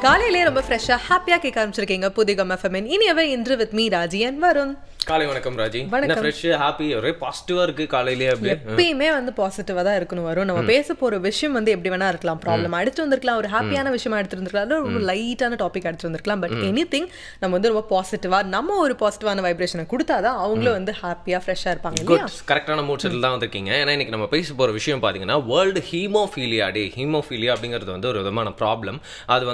காலையிலேயே ரொம்ப ஃப்ரெஷ்ஷா ஹாப்பியா கேட்க ஆரம்பிச்சிருக்கீங்க புதிகம் எஃப்எம் இனியவே இன்று with me Raji and Varun. காலை வணக்கம் ராஜி. என்ன ஃப்ரெஷ் ஹாப்பி ஒரே பாசிட்டிவா இருக்கு காலையிலே. அப்படியே எப்பயுமே பாசிட்டிவா தான் இருக்கணும் வரும். நம்ம பேச போற விஷயம் எப்படி வேணா இருக்கலாம். ப்ராப்ளம் எடுத்து வந்திருக்கலாம், ஒரு ஹாப்பியான விஷயமா எடுத்து வந்திருக்கலாம், ஒரு லைட்டான டாபிக் எடுத்து வந்திருக்கலாம். பட் எனிதிங் நம்ம ரொம்ப பாசிட்டிவா நம்ம ஒரு பாசிட்டிவான வைப்ரேஷனை கொடுத்தாதான் அவங்களும் ஹாப்பியா ஃப்ரெஷ்ஷா இருப்பாங்க இல்லையா? கரெக்டான மூட் செட்டில் தான் வந்திருக்கீங்க. ஏன்னா இன்னைக்கு நம்ம பேச போற விஷயம் பாத்தீங்கன்னா வேர்ல்டு ஹீமோஃபீலியா டே. ஹீமோஃபீலியா அப்படிங்கிறது ஒரு விதமான ப்ராப்ளம். அது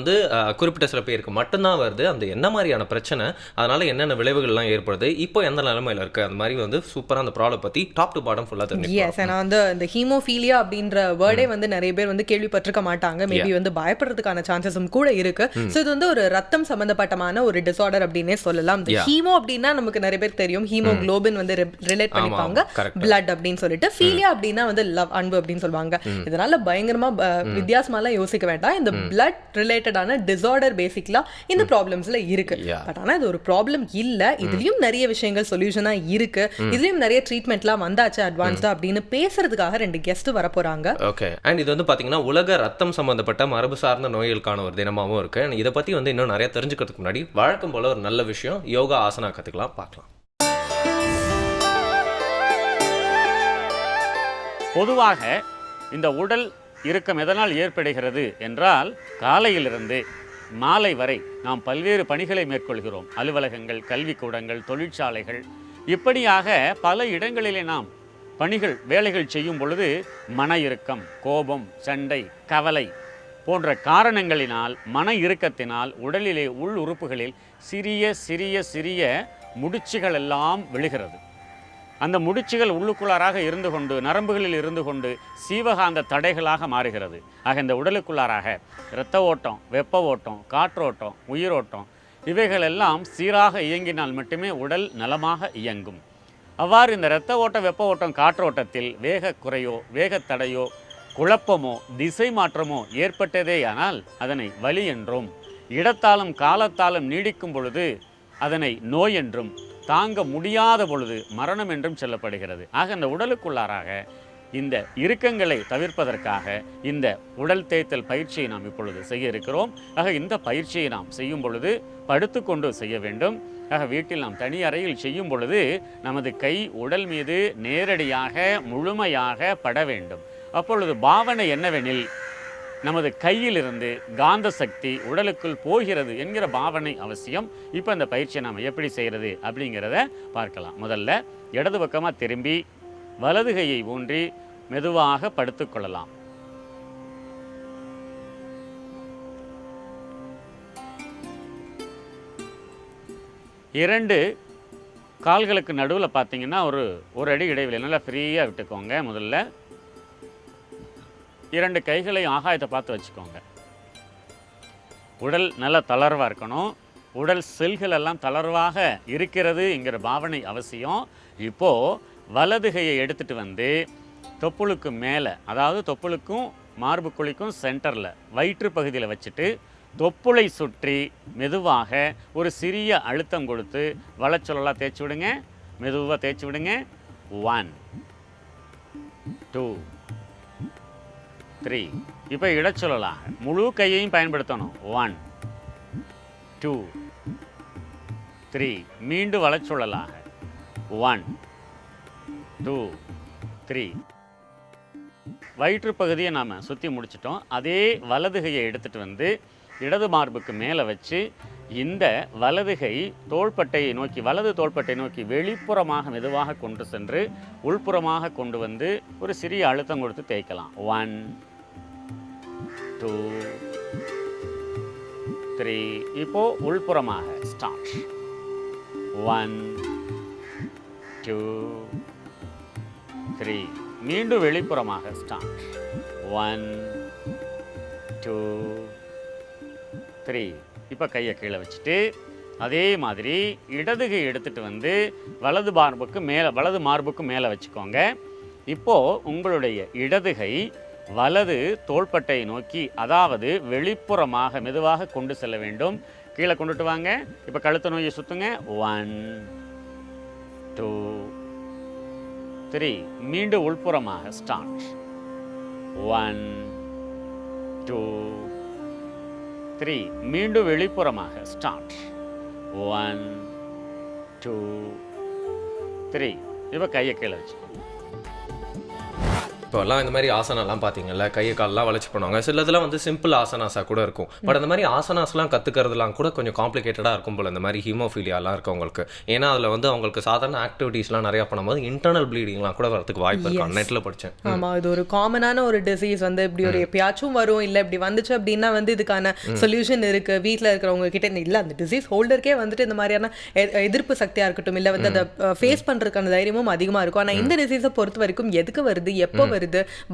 குறிப்பிட்ட சில பேருக்கு மட்டும்தான் வருது. அந்த என்ன மாதிரியான பிரச்சனை, அதனால என்னென்ன விளைவுகள்லாம் ஏற்படுது, இப்போ எந்த நிலைமையில இருக்கு, அந்த மாதிரி சூப்பரா அந்த ப்ராப்ளம் பத்தி டாப் டு பாட்டம் ஃபுல்லா தெரிஞ்சுக்கலாம். நான் இந்த ஹீமோஃபீலியா அப்படின்ற வேர்டே நிறைய பேர் கேள்விப்பட்டிருக்க மாட்டாங்க. மேபி பயப்படுறதுக்கான சான்சஸும் கூட இருக்கு. ஸோ இது ஒரு ரத்தம் சம்பந்தப்பட்டமான ஒரு டிசார்டர் அப்படின்னே சொல்லலாம். ஹீமோ அப்படின்னா நமக்கு நிறைய பேர் தெரியும், ஹீமோகுளோபின் ரிலேட் பண்ணிப்பாங்க பிளட் அப்படின்னு சொல்லிட்டு. ஃபீலியா அப்படின்னா லவ், அன்பு அப்படின்னு சொல்லுவாங்க. இதனால பயங்கரமா வித்தியாசமாலாம் யோசிக்க வேண்டாம். இந்த பிளட் ரிலேட்டடான டிசார்டர் பேசிக்கலா இந்த ப்ராப்ளம்ஸ்ல இருக்கு. பட் ஆனா இது ஒரு ப்ராப்ளம் இல்ல. இதுலயும் நிறைய விஷயங்கள் சொல்யூஷனா இருக்கு. இதுலயும் நிறைய ட்ரீட்மெண்ட்லாம் வந்தாச்சு அட்வான்ஸ்டா அப்படின்னு பேசுறதுக்காக 2 கெஸ்ட் வர போறாங்க. ஓகே. அண்ட் இது பாத்தீங்கன்னா உலக ரத்தம் சம்பந்தப்பட்ட மரபு சார்ந்த நோய்களுக்கான ஒரு தினமாவும் இருக்கு. இதை பத்தி இன்னும் நிறைய தெரிஞ்சுக்கிறதுக்கு முன்னாடி வழக்கம் போல ஒரு நல்ல விஷயம் யோகா ஆசனா கத்துக்கலாம், பார்க்கலாம். பொதுவாக இந்த உடல் இறுக்கம் எதனால் ஏற்படுகிறது என்றால், காலையிலிருந்து மாலை வரை நாம் பல்வேறு பணிகளை மேற்கொள்கிறோம். அலுவலகங்கள், கல்விக்கூடங்கள், தொழிற்சாலைகள், இப்படியாக பல இடங்களிலே நாம் பணிகள் வேலைகள் செய்யும் பொழுது மன இறுக்கம், கோபம், சண்டை, கவலை போன்ற காரணங்களினால், மன இறுக்கத்தினால் உடலிலே உள் உறுப்புகளில் சிறிய சிறிய சிறிய முடிச்சுகள் எல்லாம் விழுகிறது. அந்த முடிச்சுகள் உள்ளுக்குள்ளாராக இருந்து கொண்டு, நரம்புகளில் இருந்து கொண்டு சீவகாந்த தடைகளாக மாறுகிறது. ஆக இந்த உடலுக்குள்ளாராக இரத்த ஓட்டம், வெப்ப ஓட்டம், காற்றோட்டம், உயிரோட்டம் இவைகளெல்லாம் சீராக இயங்கினால் மட்டுமே உடல் நலமாக இயங்கும். அவ்வாறு இந்த இரத்த ஓட்டம், வெப்ப ஓட்டம், காற்றோட்டத்தில் வேக குறையோ, வேகத்தடையோ, குழப்பமோ, திசை மாற்றமோ ஏற்பட்டதேயானால் அதனை வலி என்றும், இடத்தாலும் காலத்தாலும் நீடிக்கும் பொழுது அதனை நோய் என்றும், தாங்க முடியாத பொழுது மரணம் என்றும் சொல்லப்படுகிறது. ஆக இந்த உடலுக்குள்ளாராக இந்த இறுக்கங்களை தவிர்ப்பதற்காக இந்த உடல் தேய்த்தல் பயிற்சியை நாம் இப்பொழுது செய்ய இருக்கிறோம். ஆக இந்த பயிற்சியை நாம் செய்யும் பொழுது படுத்துக்கொண்டு செய்ய வேண்டும். ஆக வீட்டில் நாம் தனி அறையில் செய்யும் பொழுது நமது கை உடல் மீது நேரடியாக முழுமையாக பட வேண்டும். அப்பொழுது பாவனை என்னவெனில், நமது கையிலிருந்து காந்த சக்தி உடலுக்குள் போகிறது என்கிற பாவனை அவசியம். இப்போ இந்த பயிற்சியை நாம் எப்படி செய்கிறது அப்படிங்கிறத பார்க்கலாம். முதல்ல இடது பக்கமாக திரும்பி வலது கையை ஊன்றி மெதுவாக படுத்துக்கொள்ளலாம். இரண்டு கால்களுக்கு நடுவில் பார்த்தீங்கன்னா ஒரு அடி இடைவெளி நல்லா ஃப்ரீயாக விட்டுக்கோங்க. முதல்ல 2 கைகளையும் ஆகாயத்தை பார்த்து வச்சுக்கோங்க. உடல் நல்லா தளர்வாக இருக்கணும். உடல் செல்கள் எல்லாம் தளர்வாக இருக்கிறது என்கிற பாவனை அவசியம். இப்போது வலது கையை எடுத்துகிட்டு தொப்புளுக்கு மேலே, அதாவது தொப்புளுக்கும் மார்பு குழிக்கும் சென்டரில் வயிற்று பகுதியில் வச்சுட்டு தொப்புளை சுற்றி மெதுவாக ஒரு சிறிய அழுத்தம் கொடுத்து வலச்சொல்லாம் தேய்ச்சி விடுங்க. மெதுவாக தேய்ச்சி விடுங்க. 1 2 3. இப்போ இடச்சொல்லலாம் முழு கையையும் பயன்படுத்தணும். 1 2 3. மீண்டும் வலச்சொல்லலாக 1 2 3. வயிற்று பகுதியை நாம் சுற்றி முடிச்சிட்டோம். அதே வலது கையை எடுத்துகிட்டு இடது மார்புக்கு மேலே வச்சு இந்த வலது கை தோள்பட்டையை நோக்கி, வலது தோள்பட்டை நோக்கி வெளிப்புறமாக மெதுவாக கொண்டு சென்று உள்புறமாக கொண்டு ஒரு சிறிய அழுத்தம் கொடுத்து தேய்க்கலாம். 1 2 3. இப்போ உள்புறமாக ஸ்டார்ட். 1 2 3. மீண்டும் வெளிப்புறமாக ஸ்டார்ட். 1 2 3. இப்போ கையை கீழே வச்சுட்டு அதே மாதிரி இடது கை எடுத்துகிட்டு வலது மார்புக்கு மேலே வச்சுக்கோங்க. இப்போது உங்களுடைய இடது கை வலது தோள்பட்டையை நோக்கி, அதாவது வெளிப்புறமாக மெதுவாக கொண்டு செல்ல வேண்டும். கீழே கொண்டுட்டு வாங்க. இப்போ கழுத்து நோயை சுற்றுங்க. 1 2 3. மீண்டும் உள்புறமாக ஸ்டார்ட். 1 2 3 மீண்டும் வெளிப்புறமாக ஸ்டார்ட் 1 2 3 இப்போ கையை கீழே வச்சுக்கோங்க. இப்போல்லாம் இந்த மாதிரி ஆசனாலாம் பார்த்தீங்கல்ல, கையை காலெலாம் வளைச்சி பண்ணுவாங்க. சில இதெல்லாம் வந்து சிம்பிள் ஆசனாஸாக கூட இருக்கும். பட் அந்த மாதிரி ஆசனாஸ்லாம் கற்றுக்கிறதுலாம் கூட கொஞ்சம் காம்ப்ளிகேட்டடாக இருக்கும் போல் இந்த மாதிரி ஹீமோஃபீலியாலாம் இருக்கவங்களுக்கு. ஏன்னா அதில் வந்து அவங்களுக்கு சாதாரண ஆக்டிவிட்டீஸ்லாம் நிறையா பண்ணும்போது இன்டர்னல் ப்ளீடிங்லாம் கூட வரதுக்கு வாய்ப்பு இருக்கும். நெட்டில் படித்தேன். ஆமாம், இது ஒரு காமனான ஒரு டிசீஸ் வந்து இப்படி ஒரு எப்பயாச்சும் வரும். இல்லை இப்படி வந்துச்சு அப்படின்னா வந்து இதுக்கான சொல்யூஷன் இருக்குது. வீட்டில் இருக்கிறவங்க கிட்ட இல்லை அந்த டிசீஸ் ஹோல்டருக்கே வந்துட்டு இந்த மாதிரியான எதிர்ப்பு சக்தியாக இருக்கட்டும், இல்லை வந்து அதை ஃபேஸ் பண்ணுறதுக்கான தைரியமும் அதிகமாக இருக்கும். ஆனால் இந்த டிசீஸை பொறுத்த வரைக்கும் எதுக்கு வருது, எப்போ வருது,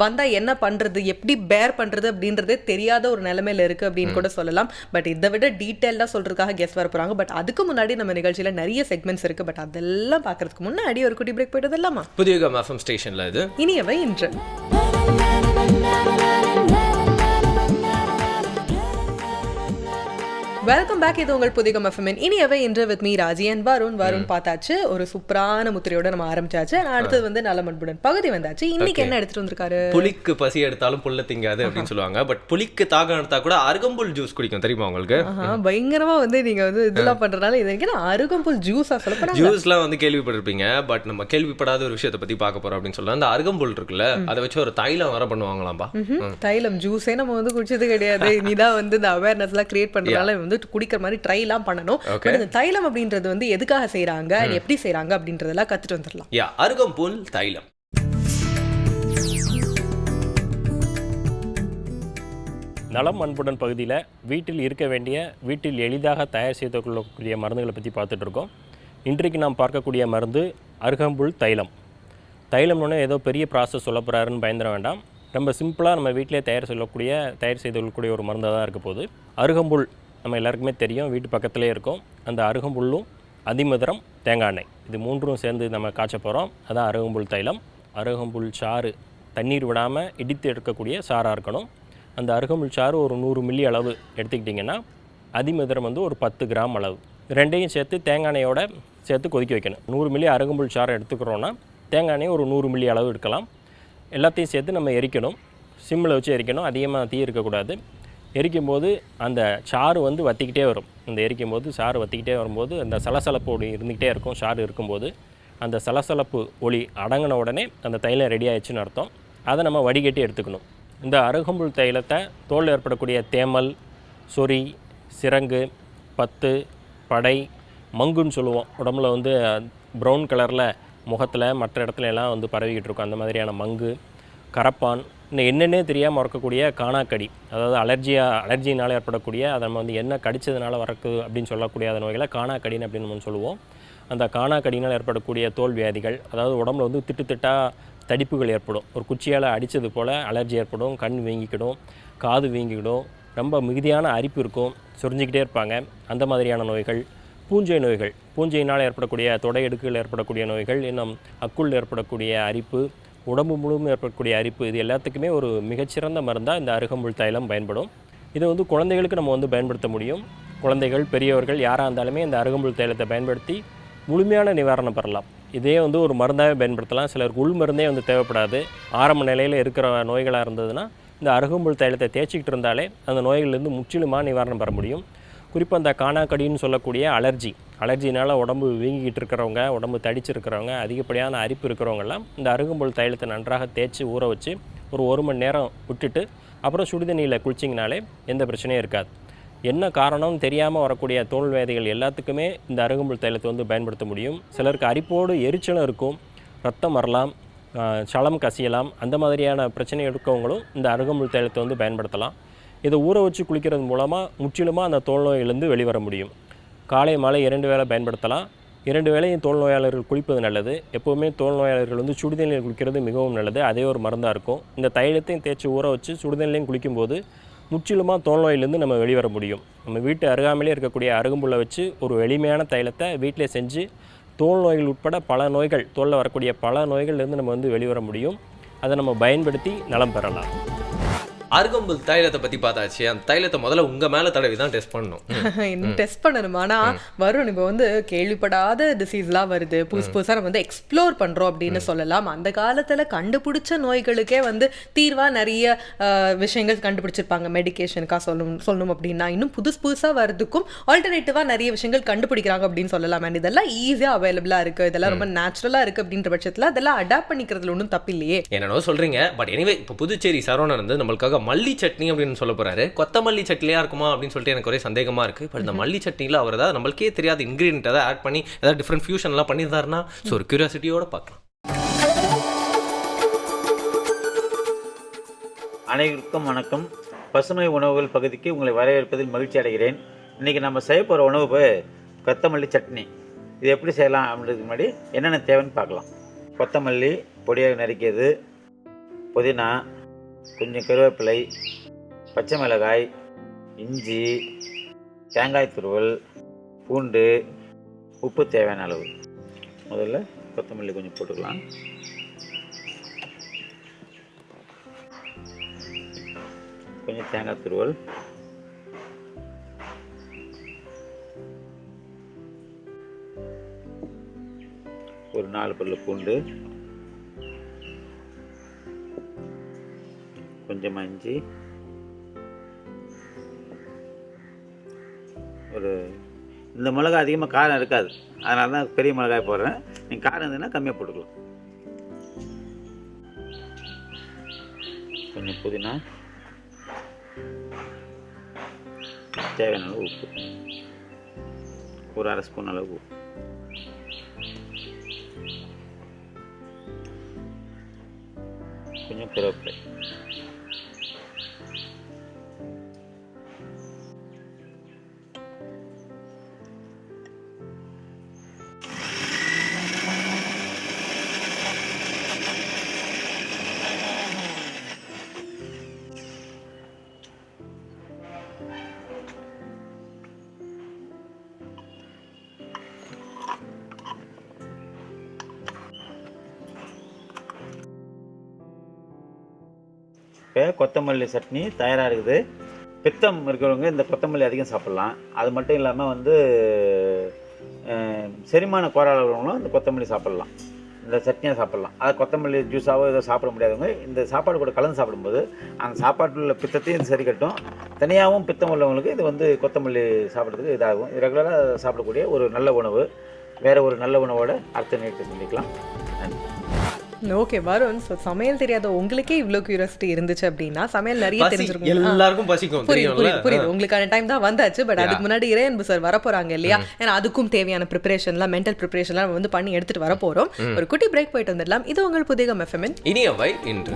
வந்தா என்ன பண்றது, எப்படி பேர் பண்றது அப்படின்றதே தெரியாத ஒரு நிலைமையில இருக்கு அப்படின்னு கூட சொல்லலாம். பட் இதை விட டீட்டெயிலாக சொல்றதுக்காக கெஸ்ட் வர போறாங்க. பட் அதுக்கு முன்னாடி நம்ம நிகழ்ச்சியில நிறைய செக்மெண்ட்ஸ் இருக்கு. பட் அதெல்லாம் பார்க்கறதுக்கு முன்னாடி ஒரு குட்டி பிரேக் போயிட்டு இல்லாமா? புதிய FM ஸ்டேஷன்ல இது இனியவை இன்று. Welcome back. இது உங்கள் புதிய FM இனியவை இன்று with me Raji and Varun பார்த்தாச்சு. ஒரு சூப்பரான முத்திரையோட நம்ம ஆரம்பிச்சாச்சு. அடுத்தது வந்து நலமன்புடன் பகுதி வந்தாச்சு. இன்னைக்கு என்ன எடுத்துட்டு வந்திருக்காரு? புளிக்கு பசி எடுத்தாலும் புல்ல திங்காது அப்படின்னு சொல்லுவாங்க. பட் புளிக்கு தாகம் எடுத்தா கூட அருகம்புல் ஜூஸ் குடிக்கும், தெரியுமா உங்களுக்கு? பயங்கரமா வந்து நீங்க வந்து இதெல்லாம் பண்றதுனால இது அருகம்புல் ஜூஸா சொல்ல ஜூஸ்லாம் வந்து கேள்விப்பட்டிருப்பீங்க. பட் நம்ம கேள்விப்படாத ஒரு விஷயத்தை பத்தி பார்க்க போறோம் அப்படின்னு சொல்லலாம். அந்த அருகம்புல் இருக்குல்ல, அதை வச்சு ஒரு தைலம் வர பண்ணுவாங்களாம்பா. தைலம் ஜூஸே நம்ம வந்து குடிச்சது கிடையாது. நீதான் வந்து இந்த அவேர்னஸ் எல்லாம் கிரியேட் பண்றதுனால வந்து குடிக்கிற மாதிரி ட்ரை எல்லாம் பண்ணணும். இந்த தைலம் அப்படின்றது வந்து எதுக்காக செய்யறாங்க, எப்படி செய்யறாங்க அப்படின்றதெல்லாம் கத்துட்டு வந்துடலாம். அருகம்புல் தைலம். நலம் அன்புடன் பகுதியில் வீட்டில் இருக்க வேண்டிய, வீட்டில் எளிதாக தயார் செய்து கொள்ளக்கூடிய மருந்துகளை பற்றி பார்த்துட்டு இருக்கோம். இன்றைக்கு நாம் பார்க்கக்கூடிய மருந்து அருகம்புல் தைலம். தைலம்னு ஏதோ பெரிய ப்ராசஸ் சொல்ல போகிறாருன்னு பயந்துட வேண்டாம். ரொம்ப சிம்பிளாக நம்ம வீட்டிலே தயார் செய்து கொள்ளக்கூடிய ஒரு மருந்தாக தான் இருக்க போகுது. அருகம்புல் நம்ம எல்லாருக்குமே தெரியும், வீட்டு பக்கத்துலேயே இருக்கும். அந்த அருகம்புல்லும் அதிமதுரம், தேங்காய் எண்ணெய், இது மூன்றும் சேர்ந்து நம்ம காய்ச்ச போகிறோம். அதான் அருகம்புல் தைலம். அருகம்புல் சாறு தண்ணீர் விடாமல் இடித்து எடுக்கக்கூடிய சாராக இருக்கணும். அந்த அருகம்புல் சாறு ஒரு 100 மில்லி அளவு எடுத்துக்கிட்டிங்கன்னா, அதிமதுரம் வந்து ஒரு 10 கிராம் அளவு, ரெண்டையும் சேர்த்து தேங்காய் எண்ணெயோட சேர்த்து கொதிக்க வைக்கணும். 100 மில்லி அருகம்புல் சாறை எடுத்துக்கிறோன்னா தேங்காய் எண்ணெய் ஒரு 100 மில்லி அளவு எடுக்கலாம். எல்லாத்தையும் சேர்த்து நம்ம எரிக்கணும். சிம்மில் வச்சு எரிக்கணும், அதிகமாக தீ இருக்கக்கூடாது. எரிக்கும்போது அந்த சாறு வந்து வற்றிக்கிட்டே வரும். அந்த எரிக்கும்போது சாறு வற்றிக்கிட்டே வரும்போது அந்த சலசலப்பு ஒளி இருந்துக்கிட்டே இருக்கும். சாறு இருக்கும்போது அந்த சலசலப்பு ஒளி அடங்கின உடனே அந்த தைலம் ரெடி ஆயிடுச்சுன்னு அர்த்தம். அதை நம்ம வடிகட்டி எடுத்துக்கணும். இந்த அருகம்புல் தைலத்தை தோலில் ஏற்படக்கூடிய தேமல், சொறி, சிரங்கு, பத்து, படை, மங்குன்னு சொல்லுவோம். உடம்புல வந்து ப்ரௌன் கலரில் முகத்தில் மற்ற இடத்துல எல்லாம் வந்து பரவிக்கிட்டு இருக்கும். அந்த மாதிரியான மங்கு, கரப்பான், இன்னும் என்னென்னே தெரியாமல் வரக்கூடிய காணாக்கடி, அதாவது அலர்ஜினால் ஏற்படக்கூடிய, அதை நம்ம வந்து என்ன கடித்ததுனால வரக்குது அப்படின்னு சொல்லக்கூடிய அந்த நோய்களை காணாக்கடின்னு அப்படின்னு நம்ம சொல்லுவோம். அந்த காணாக்கடினால் ஏற்படக்கூடிய தோல் வியாதிகள், அதாவது உடம்புல வந்து திட்டாக தடிப்புகள் ஏற்படும். ஒரு குச்சியால் அடித்தது போல் அலர்ஜி ஏற்படும். கண் வீங்கிக்கிடும், காது வீங்கிக்கிடும், ரொம்ப மிகுதியான அரிப்பு இருக்கும், சுரிஞ்சிக்கிட்டே இருப்பாங்க. அந்த மாதிரியான நோய்கள். பூஞ்சை நோய்கள், பூஞ்சையினால் ஏற்படக்கூடிய தொடை எடுக்குகள் ஏற்படக்கூடிய நோய்கள், இன்னும் அக்குள் ஏற்படக்கூடிய அரிப்பு, உடம்பு முழுவதும் ஏற்படக்கூடிய அரிப்பு, இது எல்லாத்துக்குமே ஒரு மிகச்சிறந்த மருந்தாக இந்த அருகம்புல் தைலம் பயன்படும். இதை வந்து குழந்தைகளுக்கு நம்ம வந்து பயன்படுத்த முடியும். குழந்தைகள், பெரியவர்கள் யாராக இருந்தாலுமே இந்த அருகம்புல் தைலத்தை பயன்படுத்தி முழுமையான நிவாரணம் பெறலாம். இதே வந்து ஒரு மருந்தாகவே பயன்படுத்தலாம். சிலருக்கு உள் மருந்தே வந்து தேவைப்படாது. ஆரம்ப நிலையில் இருக்கிற நோய்களாக இருந்ததுன்னா இந்த அருகம்புல் தைலத்தை தேய்ச்சிக்கிட்டு இருந்தாலே அந்த நோய்கள்லேருந்து முற்றிலுமாக நிவாரணம் பெற முடியும். குறிப்பாக அந்த காணாக்கடின்னு சொல்லக்கூடிய அலர்ஜினால் உடம்பு வீங்கிக்கிட்டு இருக்கிறவங்க, உடம்பு தடிச்சிருக்கிறவங்க, அதிகப்படியான அரிப்பு இருக்கிறவங்கெல்லாம் இந்த அருகம்புல் தைலத்தை நன்றாக தேய்ச்சி ஊற வச்சு ஒரு 1 மணி நேரம் விட்டுட்டு அப்புறம் சுடுதண்ணியில் குளிச்சிங்கனாலே எந்த பிரச்சனையும் இருக்காது. என்ன காரணம் தெரியாமல் வரக்கூடிய தோல் வியாதிகள் எல்லாத்துக்குமே இந்த அருகம்புல் தைலத்தை வந்து பயன்படுத்த முடியும். சிலருக்கு அரிப்போடு எரிச்சலும் இருக்கும், ரத்தம் வரலாம், சளம் கசியலாம். அந்த மாதிரியான பிரச்சனை இருக்கவங்களும் இந்த அருகம்புல் தைலத்தை வந்து பயன்படுத்தலாம். இதை ஊற வச்சு குளிக்கிறது மூலமாக முற்றிலுமாக அந்த தோல் நோயிலிருந்து வெளிவர முடியும். காலை மாலை 2 வேளை பயன்படுத்தலாம். 2 வேளையும் தோல் நோயாளர்கள் குளிப்பது நல்லது. எப்போவுமே தோல் நோயாளர்கள் வந்து சுடுதண்ணியில் குளிக்கிறது மிகவும் நல்லது. அதே ஒரு மருந்தாக இருக்கும். இந்த தைலத்தையும் தேய்ச்சி ஊற வச்சு சுடுதண்ணிலையும் குளிக்கும்போது முற்றிலுமாக தோல் நோயிலிருந்து நம்ம வெளிவர முடியும். நம்ம வீட்டு அருகாமையிலே இருக்கக்கூடிய அருகம்புல்லை வச்சு ஒரு எளிமையான தைலத்தை வீட்டிலே செஞ்சு தோல் நோய்கள் உட்பட பல நோய்கள், தோலில் வரக்கூடிய பல நோய்கள்லேருந்து நம்ம வந்து வெளிவர முடியும். அதை நம்ம பயன்படுத்தி நலம் பெறலாம். அருகம்புல் தைலத்தை பத்தி பார்த்தாச்சு. அந்த தைலத்தை முதல்ல உங்க மேல தடவி தான் டெஸ்ட் பண்ணணும். இன்னும் டெஸ்ட் பண்ணணும். ஆனா வரும் இப்போ வந்து கேள்விப்படாத டிசீஸ்லாம் வருது, புதுசா நம்ம வந்து எக்ஸ்ப்ளோர் பண்றோம் அப்படின்னு சொல்லலாம். அந்த காலத்துல கண்டுபிடிச்ச நோய்களுக்கே வந்து தீர்வா நிறைய விஷயங்கள் கண்டுபிடிச்சிருப்பாங்க. மெடிக்கேஷனுக்கா சொல்லணும் அப்படின்னா இன்னும் புதுசா வர்றதுக்கும் ஆல்டர்னேட்டிவா நிறைய விஷயங்கள் கண்டுபிடிக்கிறாங்க அப்படின்னு சொல்லலாம். அண்ட் இதெல்லாம் ஈஸியா அவைலபிளா இருக்கு, இதெல்லாம் ரொம்ப நேச்சுரலா இருக்கு அப்படின்ற பட்சத்துல அதெல்லாம் அடாப்ட் பண்ணிக்கிறதுல ஒன்றும் தப்பு இல்லையே. என்னோ சொல்றீங்க. பட் எனிவே இப்போ புதுச்சேரி சரவணன் வந்து நம்மளுக்காக மல்லி சட்னி அப்படின்னு சொல்ல போறாரு. கொத்தமல்லி சட்னியா இருக்குமா அப்படின்னு சொல்லிட்டு எனக்கு ஒரே சந்தேகமா இருக்கு. பட் இந்த மல்லி சட்னியில அவர் ஏதாவது நம்மளுக்கே தெரியாத இன்கிரீடியன்ட் ஏதாவது ஆட் பண்ணி ஏதாவது டிஃப்ரெண்ட் ஃபியூஷன்லாம் பண்ணியிருந்தாருன்னா ஒரு கியூரியாசிட்டியோட பார்க்கலாம். அனைவருக்கும் வணக்கம். பசுமை உணவுகள் பகுதிக்கு உங்களை வரவேற்பதில் மகிழ்ச்சி அடைகிறேன். இன்றைக்கி நம்ம செய்ய போகிற உணவு கொத்தமல்லி சட்னி. இது எப்படி செய்யலாம் அப்படின்றதுக்கு முன்னாடி என்னென்ன தேவைன்னு பார்க்கலாம். கொத்தமல்லி பொடியாக நறுக்கியது, புதினா, கொஞ்சம் கருவேப்பிலை, பச்சை மிளகாய், இஞ்சி, தேங்காய் துருவல், பூண்டு, உப்பு தேவையான அளவு. முதல்ல கொத்தமல்லி கொஞ்சம் போட்டுக்கலாம். கொஞ்சம் தேங்காய் துருவல், ஒரு 4 பல்லு பூண்டு, கொஞ்சம் இஞ்சி, இந்த மிளகாய் அதிகமாக காரம் இருக்காது, அதனால தான் பெரிய மிளகாய் போடுறேன். நீங்கள் காரம் இருந்ததுன்னா கம்மியாக போட்டுக்கலாம். கொஞ்சம் புதினா, தேவையான அளவு உப்பு, ஒரு 1/2 ஸ்பூன் அளவு உப்பு, கொஞ்சம் கருவேப்பிலை, இப்போ கொத்தமல்லி சட்னி தயாராக இருக்குது. பித்தம் இருக்கிறவங்க இந்த கொத்தமல்லி அதிகம் சாப்பிட்லாம். அது மட்டும் இல்லாமல் செரிமான கோளாறு உள்ளவங்களும் இந்த கொத்தமல்லி சாப்பிட்லாம், இந்த சட்னியாக சாப்பிட்லாம். அதை கொத்தமல்லி ஜூஸாவோ ஏதோ சாப்பிட முடியாதவங்க இந்த சாப்பாடு கூட கலந்து சாப்பிடும்போது அந்த சாப்பாட்டில் உள்ள பித்தத்தையும் சரி கட்டும். தனியாகவும் பித்தம் உள்ளவங்களுக்கு இது கொத்தமல்லி சாப்பிட்றதுக்கு இதாகும். இது ரெகுலராக சாப்பிடக்கூடிய ஒரு நல்ல உணவு. வேறு ஒரு நல்ல உணவோட அடுத்த நேரத்தை சந்திக்கலாம். நன்றி. ஓகே வருண், சமையல் தெரியாத உங்களுக்கே இவ்வளோ கியூரியாசிட்டி இருந்துச்சு அப்படின்னா சமையல் நிறைய தெரிஞ்சிருக்கும். எல்லாருக்கும் பசிக்கும். புரியுது, உங்களுக்கான டைம் தான் வந்தாச்சு. பட் அதுக்கு முன்னாடி இறையன்பு சார் வரப்போறாங்க இல்லையா? ஏன்னா அதுக்கும் தேவையான ப்ரிப்பரேஷன்லாம், மென்டல் ப்ரிப்பரேஷன்லாம் வந்து பண்ணி எடுத்துட்டு வர போறோம். ஒரு குட்டி பிரேக் போயிட்டு வந்துடலாம். இது உங்கள் புதிய எஃப்எம் இனியவை இன்று.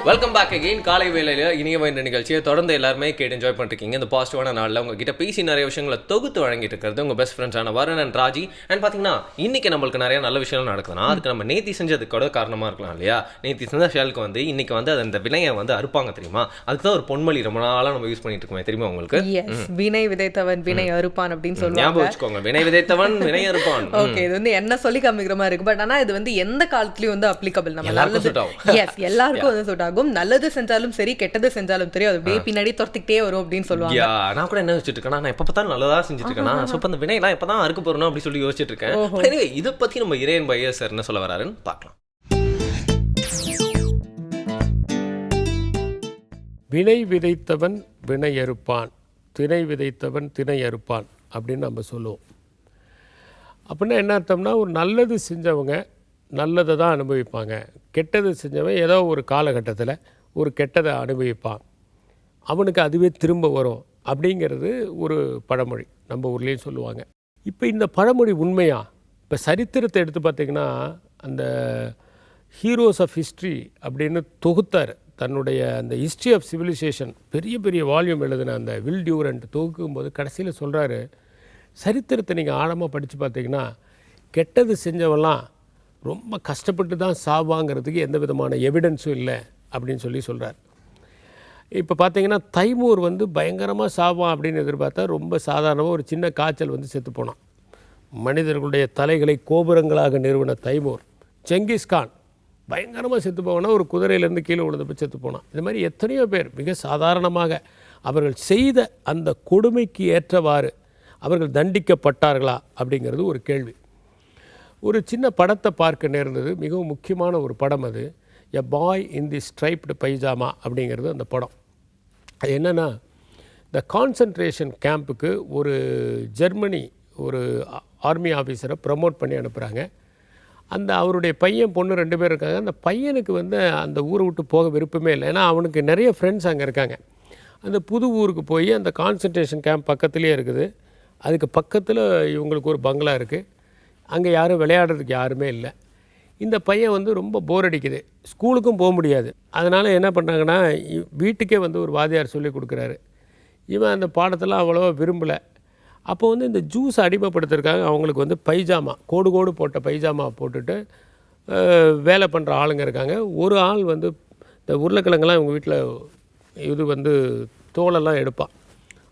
Welcome back again. காலை வேளையில் இனியவை என்ற நிகழ்ச்சியை தொடர்ந்து எல்லாருமே கேட்டு என்ஜாய் பண்ணிருக்கீங்க. இந்த பாசிட்டிவான நாளில் உங்ககிட்ட பேசி நிறைய விஷயங்களை தொகுத்து வழங்கிட்டு இருக்கிறது உங்கள் பெஸ்ட் ஃப்ரெண்ட்ஸான வருண் அண்ட் ராஜி. அண்ட் பார்த்தீங்கன்னா இன்னைக்கு நம்மளுக்கு நிறைய நல்ல விஷயங்கள் நடக்குதுன்னா அதுக்கு நம்ம நேத்தி செஞ்சதுக்கு கூட காரணமாக இருக்கலாம் இல்லையா? நேத்தி செஞ்ச ஷேலுக்கு இன்னைக்கு அது அந்த வினையை அறுப்பாங்க தெரியுமா? அதுக்கு தான் ஒரு பொன்மொழி ரொம்ப நாளாக நம்ம யூஸ் பண்ணிட்டு இருக்கோம் தெரியுமா உங்களுக்கு? வினை விதைத்தவன் வினை அறுப்பான் அப்படின்னு சொல்லுவாங்க. ஞாபகம் வச்சுக்கோங்க, வினை விதைத்தவன் வினை அறுப்பான். ஓகே, இது என்ன சொல்லி காமிக்கிற மாதிரி இருக்கு. பட் ஆனால் இது எந்த காலத்துலயும் அப்ளிகபிள். நம்ம நல்லது எல்லாருக்கும் சூட் ஆகும். நல்லது செஞ்சாலும் சரி, கெட்டது செஞ்சாலும் சரி, அது அப்படியே பின்னாடி துரத்திக்கிட்டே வரும் அப்படின்னு சொல்லுவாங்க. நான் கூட என்ன வச்சுட்டு இருக்கேன், நான் எப்ப பார்த்தாலும் நல்லதா செஞ்சுட்டு இருக்கேன். சோ அந்த வினையெல்லாம் எப்பதான் அறுக்க போறணும் அப்படி சொல்லி யோசிச்சுட்டு இருக்கேன். இதை பத்தி நம்ம இறையன் பையா சார் என்ன சொல்ல வராருன்னு பார்க்கலாம். வினை விதைத்தவன் வினை அறுப்பான், திணை விதைத்தவன் திணை அறுப்பான் அப்படின்னு நம்ம சொல்லுவோம். அப்படின்னா என்ன அர்த்தம்னா, ஒரு நல்லது செஞ்சவங்க நல்லதை தான் அனுபவிப்பாங்க, கெட்டது செஞ்சவன் ஏதோ ஒரு காலகட்டத்தில் ஒரு கெட்டதை அனுபவிப்பான், அவனுக்கு அதுவே திரும்ப வரும் அப்படிங்கிறது ஒரு பழமொழி நம்ம ஊர்லேயும் சொல்லுவாங்க. இப்போ இந்த பழமொழி உண்மையா? இப்போ சரித்திரத்தை எடுத்து பார்த்திங்கன்னா, அந்த ஹீரோஸ் ஆஃப் ஹிஸ்ட்ரி அப்படின்னு தொகுத்தார் தன்னுடைய அந்த ஹிஸ்ட்ரி ஆஃப் சிவிலைசேஷன் பெரிய பெரிய வால்யூம் எழுதின அந்த வில் டியூரண்ட் தொகுக்கும்போது கடைசியில் சொல்கிறாரு, சரித்திரத்தை நீங்கள் ஆழமாக படித்து பார்த்தீங்கன்னா கெட்டது செஞ்சவெல்லாம் ரொம்ப கஷ்டப்பட்டு தான் சாவாங்கிறதுக்கு எந்த விதமான எவிடன்ஸும் இல்லை அப்படின்னு சொல்கிறார். இப்போ பார்த்தீங்கன்னா தைமூர் பயங்கரமாக சாவான் அப்படின்னு எதிர்பார்த்தா ரொம்ப சாதாரணமாக ஒரு சின்ன காய்ச்சல் செத்து போனான். மனிதர்களுடைய தலைகளை கோபுரங்களாக நிறுவன தைமூர் செங்கிஸ்கான் பயங்கரமாக செத்து போவானா, ஒரு குதிரையிலேருந்து கீழே விழுந்து போய் செத்து போனான். இது மாதிரி எத்தனையோ பேர் மிக சாதாரணமாக அவர்கள் செய்த அந்த கொடுமைக்கு ஏற்றவாறு அவர்கள் தண்டிக்கப்பட்டார்களா அப்படிங்கிறது ஒரு கேள்வி. ஒரு சின்ன படத்தை பார்க்க நேர்ந்தது, மிகவும் முக்கியமான ஒரு படம் அது. எ பாய் இன் தி ஸ்ட்ரைப்டு பைஜாமா அப்படிங்கிறது அந்த படம். அது என்னென்னா, இந்த கான்சன்ட்ரேஷன் கேம்புக்கு ஒரு ஜெர்மனி ஒரு ஆர்மி ஆஃபீஸரை ப்ரமோட் பண்ணி அனுப்புகிறாங்க. அந்த அவருடைய பையன் பொண்ணு 2 பேர் இருக்காங்க. அந்த பையனுக்கு வந்து அந்த ஊரை விட்டு போக விருப்பமே இல்லை. ஏன்னா அவனுக்கு நிறைய ஃப்ரெண்ட்ஸ் அங்கே இருக்காங்க. அந்த புது ஊருக்கு போய் அந்த கான்சன்ட்ரேஷன் கேம்ப் பக்கத்துலேயே இருக்குது. அதுக்கு பக்கத்தில் இவங்களுக்கு ஒரு பங்களா இருக்குது. அங்கே யாரும் விளையாடுறதுக்கு யாருமே இல்லை. இந்த பையன் வந்து ரொம்ப போர் அடிக்குது, ஸ்கூலுக்கும் போக முடியாது. அதனால் என்ன பண்ணாங்கன்னா, வீட்டுக்கே வந்து ஒரு வாத்தியார் சொல்லி கொடுக்குறாரு. இவன் அந்த பாடத்தெல்லாம் அவ்வளோவா விரும்பலை. அப்போ வந்து இந்த ஜூஸ் அடிமைப்படுத்துறதுக்காக அவங்களுக்கு வந்து பைஜாமா, கோடு கோடு போட்ட பைஜாமா போட்டுட்டு வேலை பண்ணுற ஆளுங்க இருக்காங்க. ஒரு ஆள் வந்து இந்த உருளைக்கிழங்கெல்லாம் இவங்க வீட்டில் இது வந்து தோலெல்லாம் எடுப்பான்.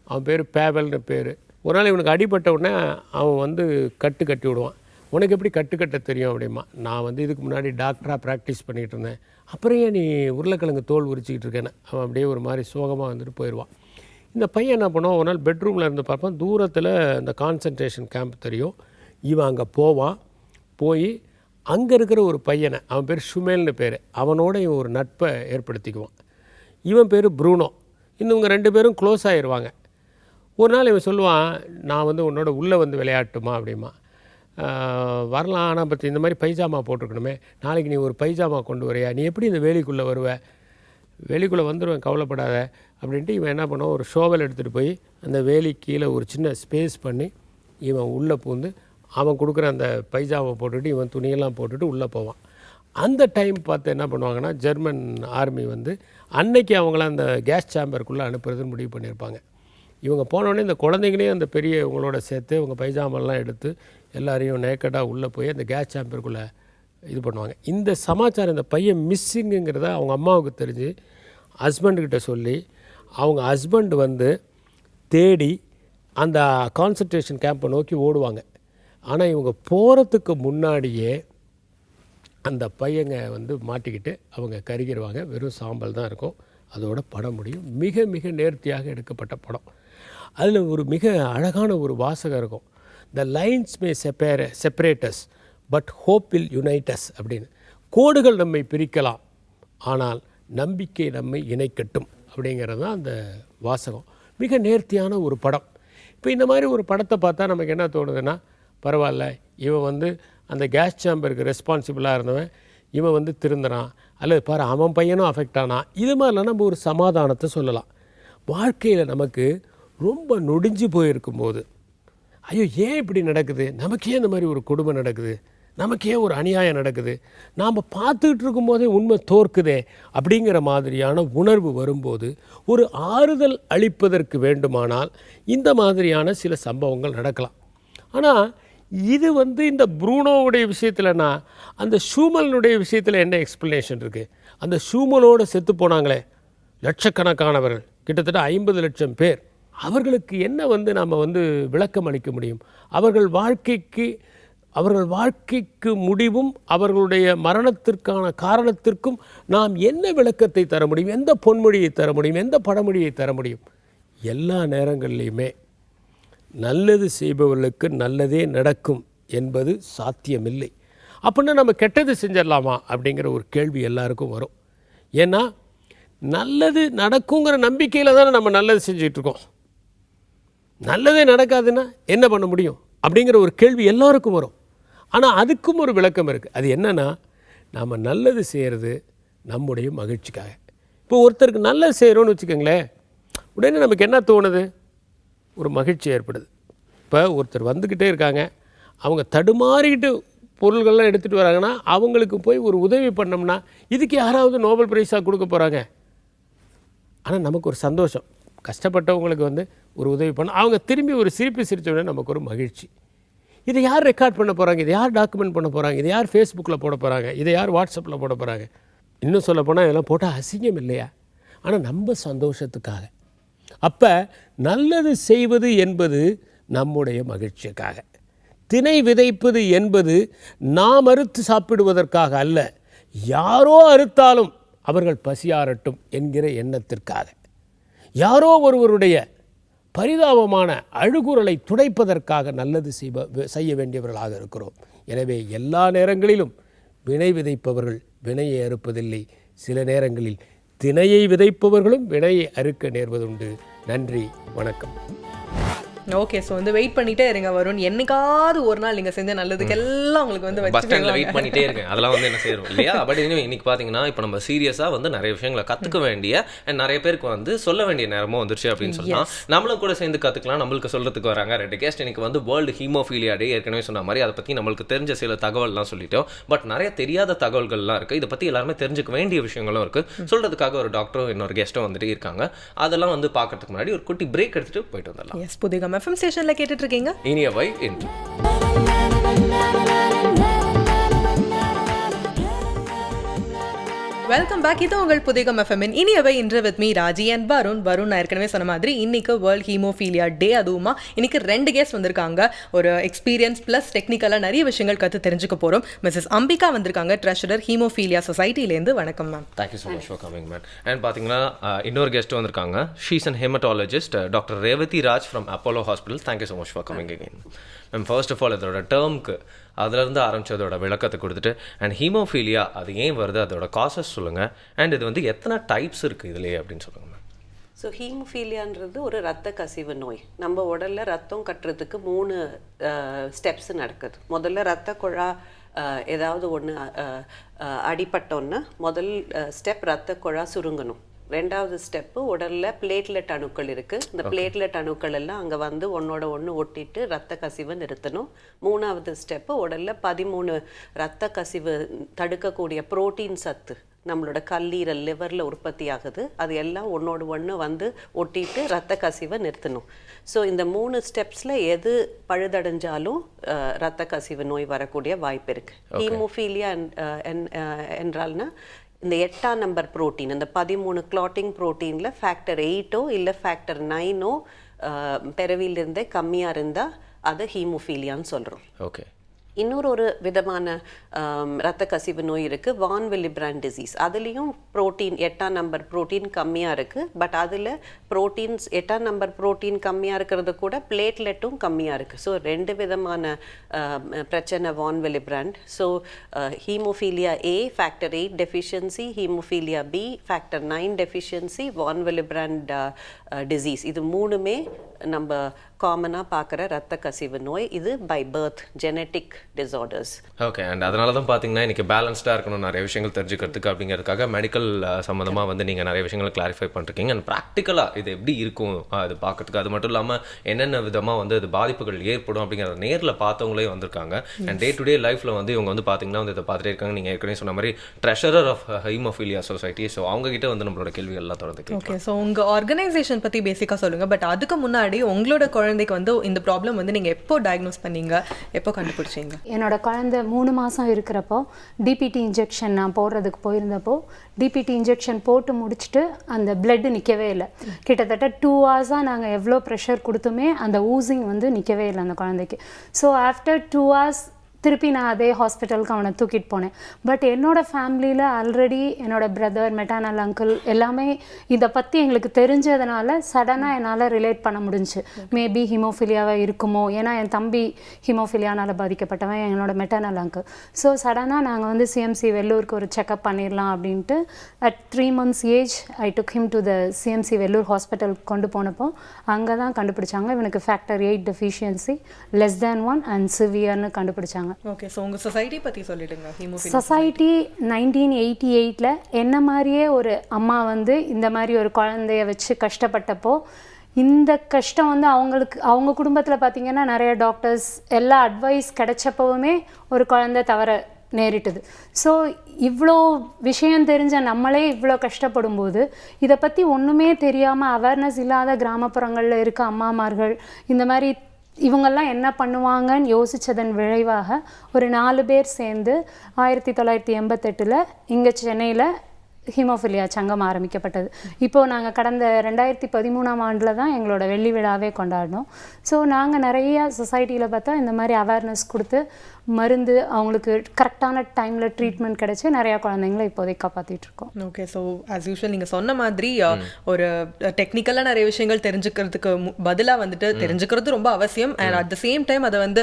அவன் பேர் பேவல்னு பேர். ஒரு நாள் இவனுக்கு அடிபட்ட உடனே அவன் வந்து கட்டு கட்டி விடுவான். உனக்கு எப்படி கட்டு கட்ட தெரியும் அப்படிமா. நான் வந்து இதுக்கு முன்னாடி டாக்டராக ப்ராக்டிஸ் பண்ணிகிட்டு இருந்தேன். அப்புறம் ஏன் நீ உருளைக்கிழங்கு தோல் உரிச்சிக்கிட்டு இருக்கேன்னு அவன் அப்படியே ஒரு மாதிரி சோகமாக வந்துட்டு போயிடுவான். இந்த பையன் என்ன பண்ணுவான், ஒரு நாள் பெட்ரூமில் இருந்து பார்ப்பான், தூரத்தில் இந்த கான்சன்ட்ரேஷன் கேம்ப் தெரியும். இவன் அங்கே போவான். போய் அங்கே இருக்கிற ஒரு பையனை, அவன் பேர் ஷுமேல்னு பேர், அவனோட இவன் ஒரு நட்பை ஏற்படுத்திக்குவான். இவன் பேர் ப்ரூனோ. இவங்க 2 பேரும் க்ளோஸ் ஆகிடுவாங்க. ஒரு நாள் இவன் சொல்லுவான், நான் வந்து உன்னோட உள்ளே வந்து விளையாட்டுமா அப்படிமா. வரலாம், ஆனால் பற்றி இந்த மாதிரி பைஜாமா போட்டிருக்கணுமே, நாளைக்கு நீ ஒரு பைஜாமா கொண்டு வரையா, நீ எப்படி இந்த வேலிக்குள்ளே வருவ? வேலிக்குள்ளே வந்துடுவேன், கவலைப்படாத அப்படின்ட்டு இவன் என்ன பண்ணுவான், ஒரு ஷோவல் எடுத்துகிட்டு போய் அந்த வேலி கீழே ஒரு சின்ன ஸ்பேஸ் பண்ணி இவன் உள்ளே பூந்து அவன் கொடுக்குற அந்த பைஜாமா போட்டுட்டு இவன் துணியெல்லாம் போட்டுட்டு உள்ளே போவான். அந்த டைம் பார்த்து என்ன பண்ணுவாங்கன்னா, ஜெர்மன் ஆர்மி வந்து அன்னைக்கு அவங்கள அந்த கேஸ் சேம்பருக்குள்ளே அனுப்புறதுன்னு முடிவு பண்ணியிருப்பாங்க. இவங்க போனோடனே இந்த குழந்தைங்களையும் அந்த பெரிய இவங்களோட சேர்த்து இவங்க பைஜாமெல்லாம் எடுத்து எல்லாரையும் நேக்கடாக உள்ளே போய் அந்த கேஸ் சேம்பருக்குள்ளே இது பண்ணுவாங்க. இந்த சமாச்சாரம், இந்த பையன் மிஸ்ஸிங்குங்கிறத அவங்க அம்மாவுக்கு தெரிஞ்சு ஹஸ்பண்டுக்கிட்ட சொல்லி அவங்க ஹஸ்பண்ட் வந்து தேடி அந்த கான்சன்ட்ரேஷன் கேம்பை நோக்கி ஓடுவாங்க. ஆனால் இவங்க போகிறதுக்கு முன்னாடியே அந்த பையங்க வந்து மாட்டிக்கிட்டு அவங்க கருகிடுவாங்க. வெறும் சாம்பல் தான் இருக்கும். அதோட படம் முடியும். மிக மிக நேர்த்தியாக எடுக்கப்பட்ட படம். அதில் ஒரு மிக அழகான ஒரு வாசகம் இருக்கும். The lines may separate us but hope will unite us அப்படின்னு. கோடுகள் நம்மை பிரிக்கலாம், ஆனால் நம்பிக்கை நம்மை இணைக்கட்டும் அப்படிங்கிறது தான் அந்த வாசகம். மிக நேர்த்தியான ஒரு படம். இப்போ இந்த மாதிரி ஒரு படத்தை பார்த்தா நமக்கு என்ன தோணுதுன்னா, பரவாயில்ல, இவன் வந்து அந்த கேஸ் சேம்பருக்கு ரெஸ்பான்சிபிளாக இருந்தவன் இவன் வந்து திருந்துறான், அல்லது பாரு அவன் பையனும் அஃபெக்ட் ஆனான். இது மாதிரிலாம் நம்ம ஒரு சமாதானத்தை சொல்லலாம். வாழ்க்கையில் நமக்கு ரொம்ப நொடிஞ்சு போயிருக்கும்போது, ஐயோ ஏன் இப்படி நடக்குது, நமக்கு ஏன் இந்த மாதிரி ஒரு கொடுமை நடக்குது, நமக்கு ஏன் ஒரு அநியாயம் நடக்குது, நாம் பார்த்துக்கிட்டு இருக்கும்போதே உண்மை தோற்குதே அப்படிங்கிற மாதிரியான உணர்வு வரும்போது ஒரு ஆறுதல் அளிப்பதற்கு வேண்டுமானால் இந்த மாதிரியான சில சம்பவங்கள் நடக்கலாம். ஆனால் இது வந்து இந்த ப்ரூனோவுடைய விஷயத்தில்னா, அந்த ஷூமலனுடைய விஷயத்தில் என்ன எக்ஸ்ப்ளனேஷன் இருக்குது? அந்த ஷூமலோடு செத்து போனாங்களே லட்சக்கணக்கானவர்கள், கிட்டத்தட்ட 50 லட்சம் பேர், அவர்களுக்கு என்ன வந்து நாம் வந்து விளக்கம் அளிக்க முடியும்? அவர்கள் வாழ்க்கைக்கு முடிவும் அவர்களுடைய மரணத்திற்கான காரணத்திற்கும் நாம் என்ன விளக்கத்தை தர முடியும்? எந்த பொன்மொழியை தர முடியும்? எந்த பழமொழியை தர முடியும்? எல்லா நேரங்கள்லையுமே நல்லது செய்பவர்களுக்கு நல்லதே நடக்கும் என்பது சாத்தியமில்லை. அப்படின்னா நம்ம கெட்டது செஞ்சிடலாமா அப்படிங்கிற ஒரு கேள்வி எல்லாருக்கும் வரும். ஏன்னா நல்லது நடக்குங்கிற நம்பிக்கையில் தானே நம்ம நல்லது செஞ்சிட்ருக்கோம். நல்லதே நடக்காதுன்னா என்ன பண்ண முடியும் அப்படிங்கிற ஒரு கேள்வி எல்லாருக்கும் வரும். ஆனால் அதுக்கும் ஒரு விளக்கம் இருக்குது. அது என்னென்னா, நாம் நல்லது செய்கிறது நம்முடைய மகிழ்ச்சிக்காக. இப்போ ஒருத்தருக்கு நல்லது செய்கிறோன்னு வச்சுக்கோங்களேன், உடனே நமக்கு என்ன தோணுது? ஒரு மகிழ்ச்சி ஏற்படுது. இப்போ ஒருத்தர் வந்துக்கிட்டே இருக்காங்க, அவங்க தடுமாறிக்கிட்டு பொருள்கள்லாம் எடுத்துகிட்டு வராங்கன்னா அவங்களுக்கு போய் ஒரு உதவி பண்ணோம்னா இதுக்கு யாராவது நோபல் பிரைஸாக கொடுக்க போகிறாங்க? ஆனால் நமக்கு ஒரு சந்தோஷம், கஷ்டப்பட்டவங்களுக்கு வந்து ஒரு உதவி பண்ண அவங்க திரும்பி ஒரு சிரிப்பு சிரித்த உடனே நமக்கு ஒரு மகிழ்ச்சி. இதை யார் ரெக்கார்ட் பண்ண போகிறாங்க? இதை யார் டாக்குமெண்ட் பண்ண போகிறாங்க? இதை யார் ஃபேஸ்புக்கில் போட போகிறாங்க? இதை யார் வாட்ஸ்அப்பில் போட போகிறாங்க? இன்னும் சொல்ல போனால் இதெல்லாம் போட்டால் அசிங்கம் இல்லையா? ஆனால் நம்ம சந்தோஷத்துக்காக. அப்போ நல்லது செய்வது என்பது நம்முடைய மகிழ்ச்சிக்காக. திணை விதைப்பது என்பது நாம் அறுத்து சாப்பிடுவதற்காக அல்ல, யாரோ அறுத்தாலும் அவர்கள் பசியாரட்டும் என்கிற எண்ணத்திற்காக, யாரோ ஒருவருடைய பரிதாபமான அழுகுரலை துடைப்பதற்காக நல்லது செய்ய வேண்டியவர்களாக இருக்கிறோம். எனவே எல்லா நேரங்களிலும் வினை விதைப்பவர்கள் வினையை அறுப்பதில்லை. சில நேரங்களில் திணையை விதைப்பவர்களும் வினையை அறுக்க நேர்வதுண்டு. நன்றி, வணக்கம். ஓகே, ஸோ வந்து வெயிட் பண்ணிட்டே இருங்க வருண். என்னைக்காவது ஒரு நாள் நீங்கள் செஞ்ச நல்லதுக்கு எல்லாம் உங்களுக்கு வந்து பஸ் ஸ்டாண்டில் வெயிட் பண்ணிட்டே இருக்கேன், அதெல்லாம் வந்து என்ன செய்யணும் இல்லையா? பட் இன்னைக்கு பார்த்தீங்கன்னா இப்போ நம்ம சீரியஸாக வந்து நிறைய விஷயங்களை கற்றுக்க வேண்டிய அண்ட் நிறைய பேருக்கு வந்து சொல்ல வேண்டிய நேரமும் வந்துருச்சு அப்படின்னு சொல்லலாம். நம்மளும் கூட சேர்ந்து கற்றுக்கலாம். நம்மளுக்கு சொல்கிறதுக்கு வராங்க 2 கெஸ்ட். இன்னைக்கு வந்து வேர்ல்டு ஹீமோஃபீலியா டே, ஏற்கனவே சொன்ன மாதிரி அதை பற்றி நம்மளுக்கு தெரிஞ்ச சில தகவல்லாம் சொல்லிட்டோம். பட் நிறைய தெரியாத தகவல்கள்லாம் இருக்குது. இதை பற்றி எல்லாருமே தெரிஞ்சுக்க வேண்டிய விஷயங்களும் இருக்குது. சொல்கிறதுக்காக ஒரு டாக்டரும் இன்னொரு கெஸ்ட்டும் வந்துட்டு இருக்காங்க. அதெல்லாம் வந்து பார்க்கறதுக்கு முன்னாடி ஒரு குட்டி பிரேக் எடுத்துகிட்டு போயிட்டு வந்துடலாம். எஸ், புதிகம் FM ஸ்டேஷன்ல கேட்டுட்டு இருக்கீங்க இனியவை என்று. Welcome back. இது உங்கள் புதிகம் எஃப்எம்மின் இனியவை இன்று with me Raji and Varun. நான் ஏற்கனவே சொன்ன மாதிரி இன்னைக்கு வேர்ல்ட் ஹீமோஃபீலியா டே. அதுவுமா இன்னைக்கு 2 கெஸ்ட் வந்திருக்காங்க. ஒரு எக்ஸ்பீரியன்ஸ் ப்ளஸ் டெக்னிக்கலாக நிறைய விஷயங்கள் கற்று தெரிஞ்சுக்க போகிறோம். மிஸ்ஸஸ் அம்பிகா வந்திருக்காங்க, ட்ரெஷரர் ஹீமோஃபீலியா சொசைட்டிலேருந்து. வணக்கம் ma'am. Thank you so much for coming ma'am. And பார்த்தீங்கன்னா இன்னொரு கெஸ்ட் வந்திருக்காங்க. She's an haematologist doctor Revathi Raj from Apollo hospital. Thank you so much for coming again ma'am. First of all இதோட டேர்முக்கு அதிலேருந்து ஆரம்பிச்சதோட விளக்கத்தை கொடுத்துட்டு அண்ட் ஹீமோஃபீலியா அது ஏன் வருது, அதோட காசஸ் சொல்லுங்கள், அண்ட் இது வந்து எத்தனை டைப்ஸ் இருக்குது இதுலேயே அப்படின்னு சொல்லுங்கள் மேம். ஸோ ஹீமோஃபீலியான்றது ஒரு இரத்த கசிவு நோய். நம்ம உடலில் ரத்தம் கட்டுறதுக்கு 3 ஸ்டெப்ஸ் நடக்குது. முதல்ல இரத்த குழா ஏதாவது ஒன்று அடிபட்டோன்னா முதல் ஸ்டெப் இரத்த குழா சுருங்கணும். 2வது ஸ்டெப்பு உடலில் பிளேட்லெட் அணுக்கள் இருக்குது. இந்த பிளேட்லெட் அணுக்கள் எல்லாம் அங்கே வந்து ஒன்றோட ஒன்று ஒட்டிட்டு ரத்த கசிவை நிறுத்தணும். 3வது ஸ்டெப்பு உடலில் 13 ரத்த கசிவு தடுக்கக்கூடிய புரோட்டீன் சத்து நம்மளோட கல்லீரல் லிவரில் உற்பத்தி ஆகுது. அது எல்லாம் ஒன்றோட ஒன்று வந்து ஒட்டிட்டு ரத்த கசிவை நிறுத்தணும். ஸோ இந்த 3 ஸ்டெப்ஸில் எது பழுதடைஞ்சாலும் ரத்த கசிவு நோய் வரக்கூடிய வாய்ப்பு இருக்குது. ஹீமோஃபீலியா என்றால்னா இந்த 8ஆம் நம்பர் புரோட்டீன், இந்த 13 கிளாட்டிங் புரோட்டீனில் ஃபேக்டர் 8ஓ இல்லை ஃபேக்டர் 9ஓ பிறவிலிருந்தே கம்மியாக இருந்தால் அதை ஹீமோஃபீலியான்னு சொல்கிறோம். ஓகே. இன்னொரு விதமான இரத்த கசிவு நோய் இருக்குது, வான் வில்லிபிராண்ட் டிசீஸ். அதுலேயும் புரோட்டீன் 8ஆம் நம்பர் புரோட்டீன் கம்மியாக இருக்குது. பட் அதில் புரோட்டீன்ஸ் 8ஆம் நம்பர் புரோட்டீன் கம்மியாக இருக்கிறது கூட பிளேட்லெட்டும் கம்மியாக இருக்குது. ஸோ 2 விதமான பிரச்சனை von Willebrand. So haemophilia A factor 8 deficiency, haemophilia B factor 9 deficiency, von Willebrand disease. இது 3மே நம்ம காமனாக பார்க்குற ரத்த கசிவு நோய். இது by birth genetic disorders. Okay. And அதனால தான் பார்த்தீங்கன்னா இன்றைக்கி பேலன்ஸ்டாக இருக்கணும் நிறைய விஷயங்கள் தெரிஞ்சுக்கிறதுக்கு அப்படிங்கிறதுக்காக மெடிக்கல் சம்மந்தமாக வந்து நீங்கள் நிறைய விஷயங்களை கிளாரிஃபை பண்ணிருக்கீங்க. அண்ட் ப்ராக்டிக்கலாக இது எப்படி இருக்கும் அது பார்க்கறதுக்கு, அது மட்டும் இல்லாமல் என்னென்ன விதமாக வந்து அது பாதிப்புகள் ஏற்படும் அப்படிங்கிறத நேரில் பார்த்தவங்களே வந்திருக்காங்க. அண்ட் டே டு டே லைஃப்பில் வந்து இவங்க வந்து பார்த்தீங்கன்னா வந்து இதை பார்த்துட்டே இருக்காங்க. நீங்கள் ஏற்கனவே சொன்ன மாதிரி treasurer of hemophilia society. So அவங்ககிட்ட வந்து நம்மளோட கேள்விகள்லாம் தொடர்ந்து. ஓகே, ஸோ உங்கள் ஆர்கனைசேஷன் பற்றி பேசிக்காக சொல்லுங்கள். பட் அதுக்கு முன்னாடி உங்களோட குழந்தைக்கு வந்து இந்த ப்ராப்ளம் வந்து நீங்கள் எப்போ டயக்னோஸ் பண்ணீங்க, எப்போ கண்டுபிடிச்சீங்க? என்னோட குழந்தை 3 மாதம் இருக்கிறப்போ டிபிடி இன்ஜெக்ஷன் நான் போடுறதுக்கு போயிருந்தப்போ டிபிடி இன்ஜெக்ஷன் போட்டு முடிச்சுட்டு அந்த பிளட்டு நிற்கவே இல்லை. கிட்டத்தட்ட 2 ஹவர்ஸாக நாங்கள் எவ்வளோ ப்ரெஷர் கொடுத்துமே அந்த ஊசிங் வந்து நிற்கவே இல்லை அந்த குழந்தைக்கு. ஸோ ஆஃப்டர் 2 ஹவர்ஸ் திருப்பி நான் அதே ஹாஸ்பிட்டலுக்கு அவனை தூக்கிட்டு போனேன். பட் என்னோடய ஃபேமிலியில் ஆல்ரெடி என்னோடய பிரதர், மெட்டர்னல் அங்கிள் எல்லாமே இதை பற்றி எங்களுக்கு தெரிஞ்சதுனால சடனாக என்னால் ரிலேட் பண்ண முடிஞ்சு. மேபி ஹீமோஃபிலியாவாக இருக்குமோ, ஏன்னா என் தம்பி ஹீமோஃபிலியானால் பாதிக்கப்பட்டவன், என்னோட மெட்டர்னல் அங்கிள். ஸோ சடனாக நாங்கள் வந்து சிஎம்சி வெள்ளூருக்கு ஒரு செக்அப் பண்ணிடலாம் அப்படின்ட்டு at 3 months age I took him to the CMC Vellore ஹாஸ்பிட்டலுக்கு கொண்டு போனப்போ அங்கே தான் கண்டுபிடிச்சாங்க இவனுக்கு ஃபேக்டர் 8 டெஃபிஷியன்சி <1 அண்ட் சிவியர்னு கண்டுபிடிச்சாங்க. ஓகே, ஸோ உங்கள் சொசைட்டி பற்றி சொல்லிடுங்க. சொசைட்டி 1988 என்ன மாதிரியே ஒரு அம்மா வந்து இந்த மாதிரி ஒரு குழந்தைய வச்சு கஷ்டப்பட்டப்போ இந்த கஷ்டம் வந்து அவங்க குடும்பத்தில் பார்த்திங்கன்னா நிறைய டாக்டர்ஸ் எல்லா அட்வைஸ் கிடைச்சப்பவுமே ஒரு குழந்தை தவற நேரிட்டுது. ஸோ இவ்வளோ விஷயம் தெரிஞ்ச நம்மளே இவ்வளோ கஷ்டப்படும் போது இதை பற்றி ஒன்றுமே தெரியாமல் அவேர்னஸ் இல்லாத கிராமப்புறங்களில் இருக்க அம்மாமார்கள் இந்த மாதிரி இவங்கெல்லாம் என்ன பண்ணுவாங்கன்னு யோசித்ததன் விளைவாக ஒரு 4 பேர் சேர்ந்து 1988 இங்கே சென்னையில் ஹீமோஃபிலியா சங்கம் ஆரம்பிக்கப்பட்டது. இப்போது நாங்கள் கடந்த 2013ஆம் ஆண்டில் தான் எங்களோட வெள்ளி விழாவே கொண்டாடினோம். ஸோ நாங்கள் நிறைய சொசைட்டியில் பார்த்தா இந்த மாதிரி அவேர்னஸ் கொடுத்து மருந்து அவங்களுக்கு கரெக்டான டைமில் ட்ரீட்மெண்ட் கிடைச்சி நிறையா குழந்தைங்களை இப்போதைக்கு காப்பாற்றிட்டு இருக்கோம். ஓகே, ஸோ ஆஸ் யூஷுவல் நீங்கள் சொன்ன மாதிரி ஒரு டெக்னிக்கலாக நிறைய விஷயங்கள் தெரிஞ்சுக்கிறதுக்கு பதிலாக வந்துட்டு தெரிஞ்சுக்கிறது ரொம்ப அவசியம். And at the same time அதை வந்து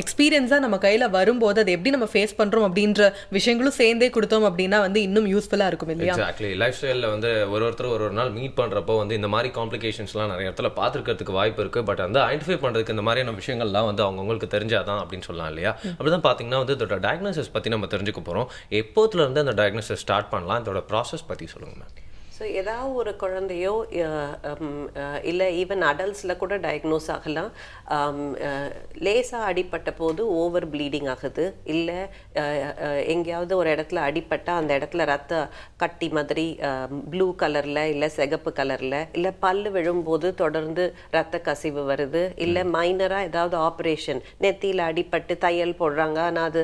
எக்ஸ்பீரியன்ஸாக நம்ம கையில் வரும்போது அதை எப்படி நம்ம ஃபேஸ் பண்ணுறோம் அப்படின்ற விஷயங்களும் சேர்ந்தே கொடுத்தோம் அப்படின்னா வந்து இன்னும் யூஸ்ஃபுல்லாக இருக்கும் இல்லையா? எக்ஸாக்ட்லி. லைஃப் ஸ்டைலில் வந்து ஒருத்தர் ஒரு நாள் மீட் பண்ணுறப்போ வந்து இந்த மாதிரி காம்ப்ளிகேஷன்ஸ்லாம் நிறைய இடத்துல பார்த்துக்கிறதுக்கு வாய்ப்பு இருக்குது. பட் வந்து ஐடென்டிஃபை பண்ணுறதுக்கு இந்த மாதிரியான விஷயங்கள்லாம் வந்து அவங்களுக்கு தெரிஞ்சாதான் அப்படின்னு சொல்லலாம் இல்லையா? அப்படிதான் பார்த்தீங்கன்னா வந்து இதோட டயக்னோசிஸ் பற்றி நம்ம தெரிஞ்சுக்க போகிறோம். எப்போதுலேருந்து அந்த டயக்னோசிஸ் ஸ்டார்ட் பண்ணலாம், இதோட ப்ராசஸ் பற்றி சொல்லுங்கள் மேம். ஸோ ஏதாவது ஒரு குழந்தையோ இல்லை ஈவன் அடல்ட்ஸில் கூட டயக்னோஸ் ஆகலாம். லேசாக அடிப்பட்ட போது ஓவர் ப்ளீடிங் ஆகுது, இல்லை எங்கேயாவது ஒரு இடத்துல அடிப்பட்டால் அந்த இடத்துல ரத்த கட்டி மாதிரி ப்ளூ கலரில் இல்லை சிகப்பு கலரில், இல்லை பல் விழும்போது தொடர்ந்து ரத்த கசிவு வருது, இல்லை மைனராக ஏதாவது ஆப்ரேஷன் நெத்தியில் அடிப்பட்டு தையல் போடுறாங்க ஆனால் அது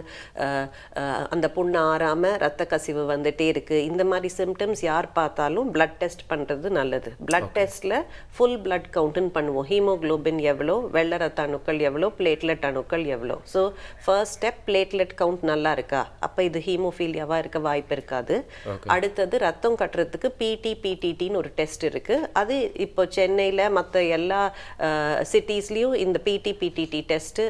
அந்த புண்ணு ஆறாமல் ரத்த கசிவு வந்துட்டே இருக்குது. இந்த மாதிரி சிம்டம்ஸ் யார் பார்த்தாலும் பிளட் டெஸ்ட் பண்ணுறது நல்லது. பிளட் டெஸ்ட்டில் ஃபுல் பிளட் கவுண்ட்டுன்னு பண்ணுவோம். ஹீமோக்ளோபின் எவ்வளோ, வெள்ளை ரத்த அணுக்கள் எவ்வளோ, பிளேட்லெட் அணுக்கள் எவ்வளோ. So first step platelet count நல்லா இருக்கா, அப்போ இது ஹீமோஃபீலியாவாக இருக்க வாய்ப்பு இருக்காது. அடுத்தது ரத்தம் கட்டுறதுக்கு பிடிடின்னு ஒரு டெஸ்ட் இருக்குது. அது இப்போ சென்னையில் மற்ற எல்லா சிட்டிஸ்லேயும் இந்த பிடிடி டெஸ்ட்டு